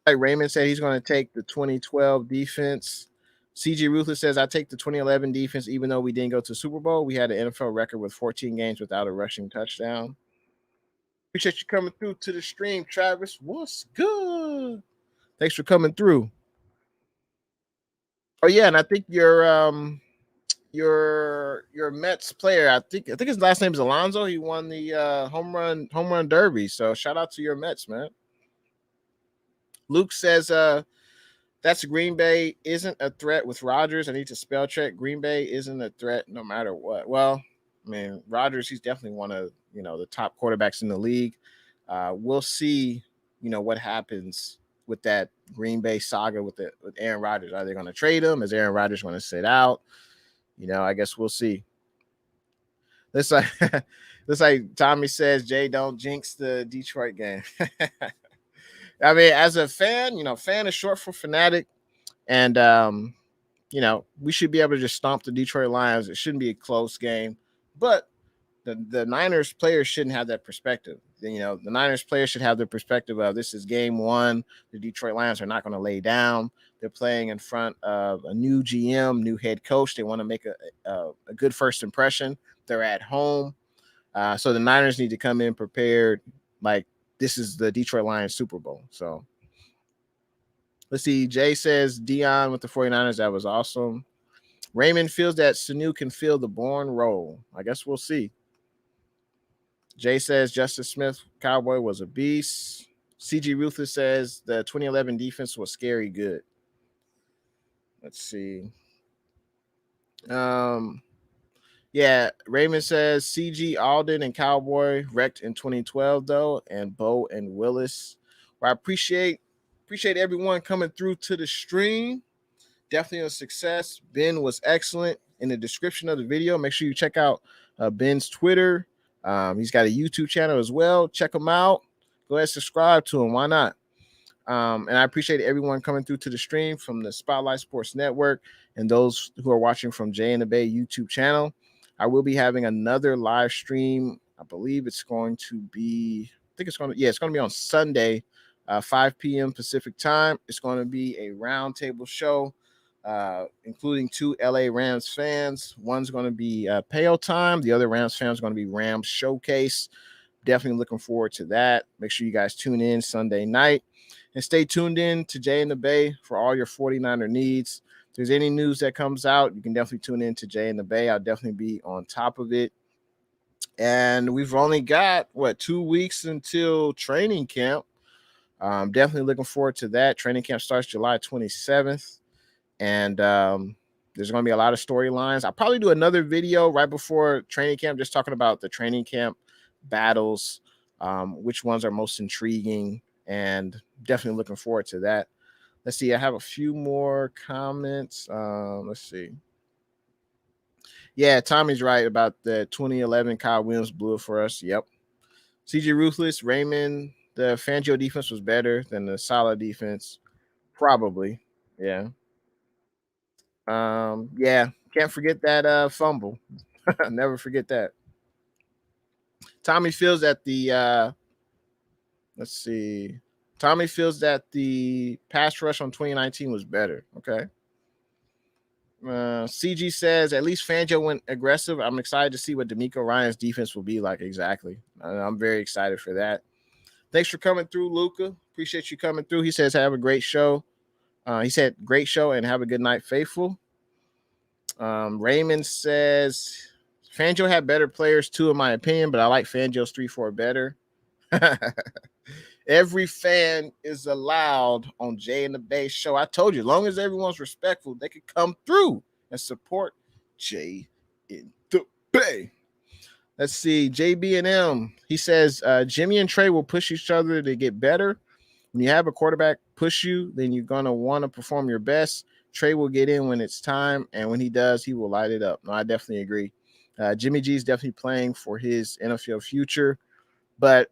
Like Raymond said, he's going to take the 2012 defense. CG Ruthless says, I take the 2011 defense, even though we didn't go to Super Bowl. We had an NFL record with 14 games without a rushing touchdown. Appreciate you coming through to the stream, Travis. What's good? Thanks for coming through. Oh yeah, and I think your Mets player, I think his last name is Alonso. He won the home run derby. So shout out to your Mets, man. Luke says that's Green Bay isn't a threat with Rodgers. I need to spell check. Green Bay isn't a threat no matter what. Well, I mean, Rodgers, he's definitely one of the top quarterbacks in the league. We'll see, what happens with that Green Bay saga with Aaron Rodgers. Are they going to trade him? Is Aaron Rodgers going to sit out? I guess we'll see. This like Tommy says, Jay, don't jinx the Detroit game. I mean, as a fan, fan is short for fanatic. And, we should be able to just stomp the Detroit Lions. It shouldn't be a close game. But the Niners players shouldn't have that perspective. The Niners players should have the perspective of this is game 1. The Detroit Lions are not going to lay down. They're playing in front of a new GM, new head coach. They want to make a good first impression. They're at home. So the Niners need to come in prepared like this is the Detroit Lions Super Bowl. So let's see. Jay says Dion with the 49ers. That was awesome. Raymond feels that Sanu can fill the Bourne role. I guess we'll see. Jay says Justice Smith, Cowboy, was a beast. CG Ruthless says the 2011 defense was scary good. Let's see. Yeah, Raymond says CG, Alden, and Cowboy wrecked in 2012, though, and Bo and Willis. Well, I appreciate everyone coming through to the stream. Definitely a success. Ben was excellent. In the description of the video, make sure you check out Ben's Twitter. He's got a YouTube channel as well. Check him out. Go ahead and subscribe to him. Why not? And I appreciate everyone coming through to the stream from the Spotlight Sports Network and those who are watching from Jay and the Bay YouTube channel. I will be having another live stream. I believe it's going to be, it's going to be on Sunday, 5 p.m. Pacific time. It's going to be a roundtable show, including 2 LA Rams fans. One's going to be Pale Time. The other Rams fan is going to be Rams Showcase. Definitely looking forward to that. Make sure you guys tune in Sunday night. And stay tuned in to Jay and the Bay for all your 49er needs. If there's any news that comes out, you can definitely tune in to Jay and the Bay. I'll definitely be on top of it. And we've only got, 2 weeks until training camp. Definitely looking forward to that. Training camp starts July 27th. And there's going to be a lot of storylines. I'll probably do another video right before training camp, just talking about the training camp battles, which ones are most intriguing, and definitely looking forward to that. Let's see. I have a few more comments. Let's see. Yeah, Tommy's right about the 2011 Kyle Williams blew it for us. Yep. CJ Ruthless, Raymond, the Fangio defense was better than the solid defense. Probably. Yeah. Yeah. Can't forget that fumble. Never forget that. Tommy feels that the let's see. Tommy feels that the pass rush on 2019 was better. Okay. CG says at least Fangio went aggressive. I'm excited to see what D'Amico Ryan's defense will be like. Exactly. I'm very excited for that. Thanks for coming through, Luca. Appreciate you coming through. He says have a great show. He said great show and have a good night, faithful. Raymond says Fangio had better players too, in my opinion, but I like Fangio's 3-4 better. Every fan is allowed on Jay and the Bay show. I told you, as long as everyone's respectful, they could come through and support Jay in the Bay. Let's see. JB&M, he says Jimmy and Trey will push each other to get better. When you have a quarterback push you, then you're going to want to perform your best. Trey will get in when it's time, and when he does, he will light it up. No, I definitely agree. Jimmy G is definitely playing for his NFL future, but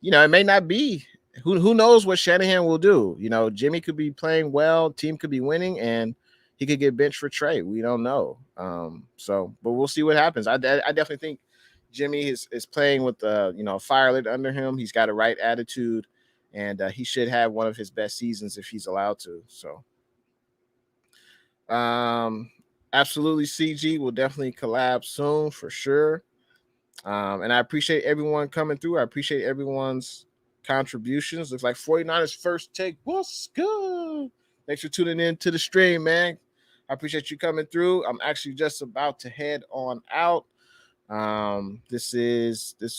it may not be. Who knows what Shanahan will do? Jimmy could be playing well, team could be winning, and he could get benched for Trey. We don't know. But we'll see what happens. I definitely think Jimmy is playing with fire lit under him. He's got a right attitude, and he should have one of his best seasons if he's allowed to. So, absolutely, CG will definitely collab soon for sure. And I appreciate everyone coming through. I appreciate everyone's contributions. Looks like 49ers first take. What's good? Thanks for tuning in to the stream, man. I appreciate you coming through. I'm actually just about to head on out. This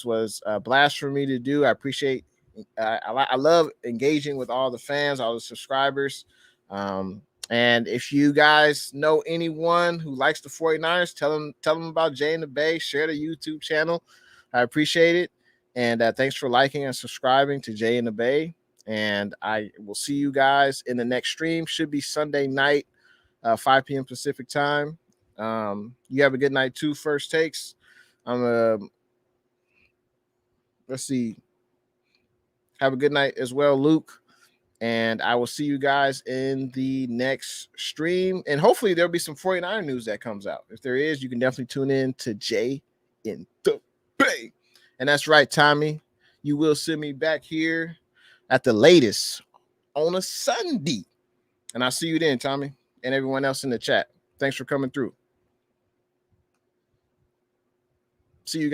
was a blast for me to do. I appreciate. I love engaging with all the fans, all the subscribers. And if you guys know anyone who likes the 49ers, tell them about Jay and the Bay. Share the YouTube channel. I appreciate it. And thanks for liking and subscribing to Jay and the Bay. And I will see you guys in the next stream. Should be Sunday night, 5 p.m. Pacific time. You have a good night too, First Takes. Let's see. Have a good night as well, Luke. And I will see you guys in the next stream. And hopefully there'll be some 49er news that comes out. If there is, you can definitely tune in to Jay in the Bay. And that's right, Tommy. You will see me back here at the latest on a Sunday. And I'll see you then, Tommy, and everyone else in the chat. Thanks for coming through.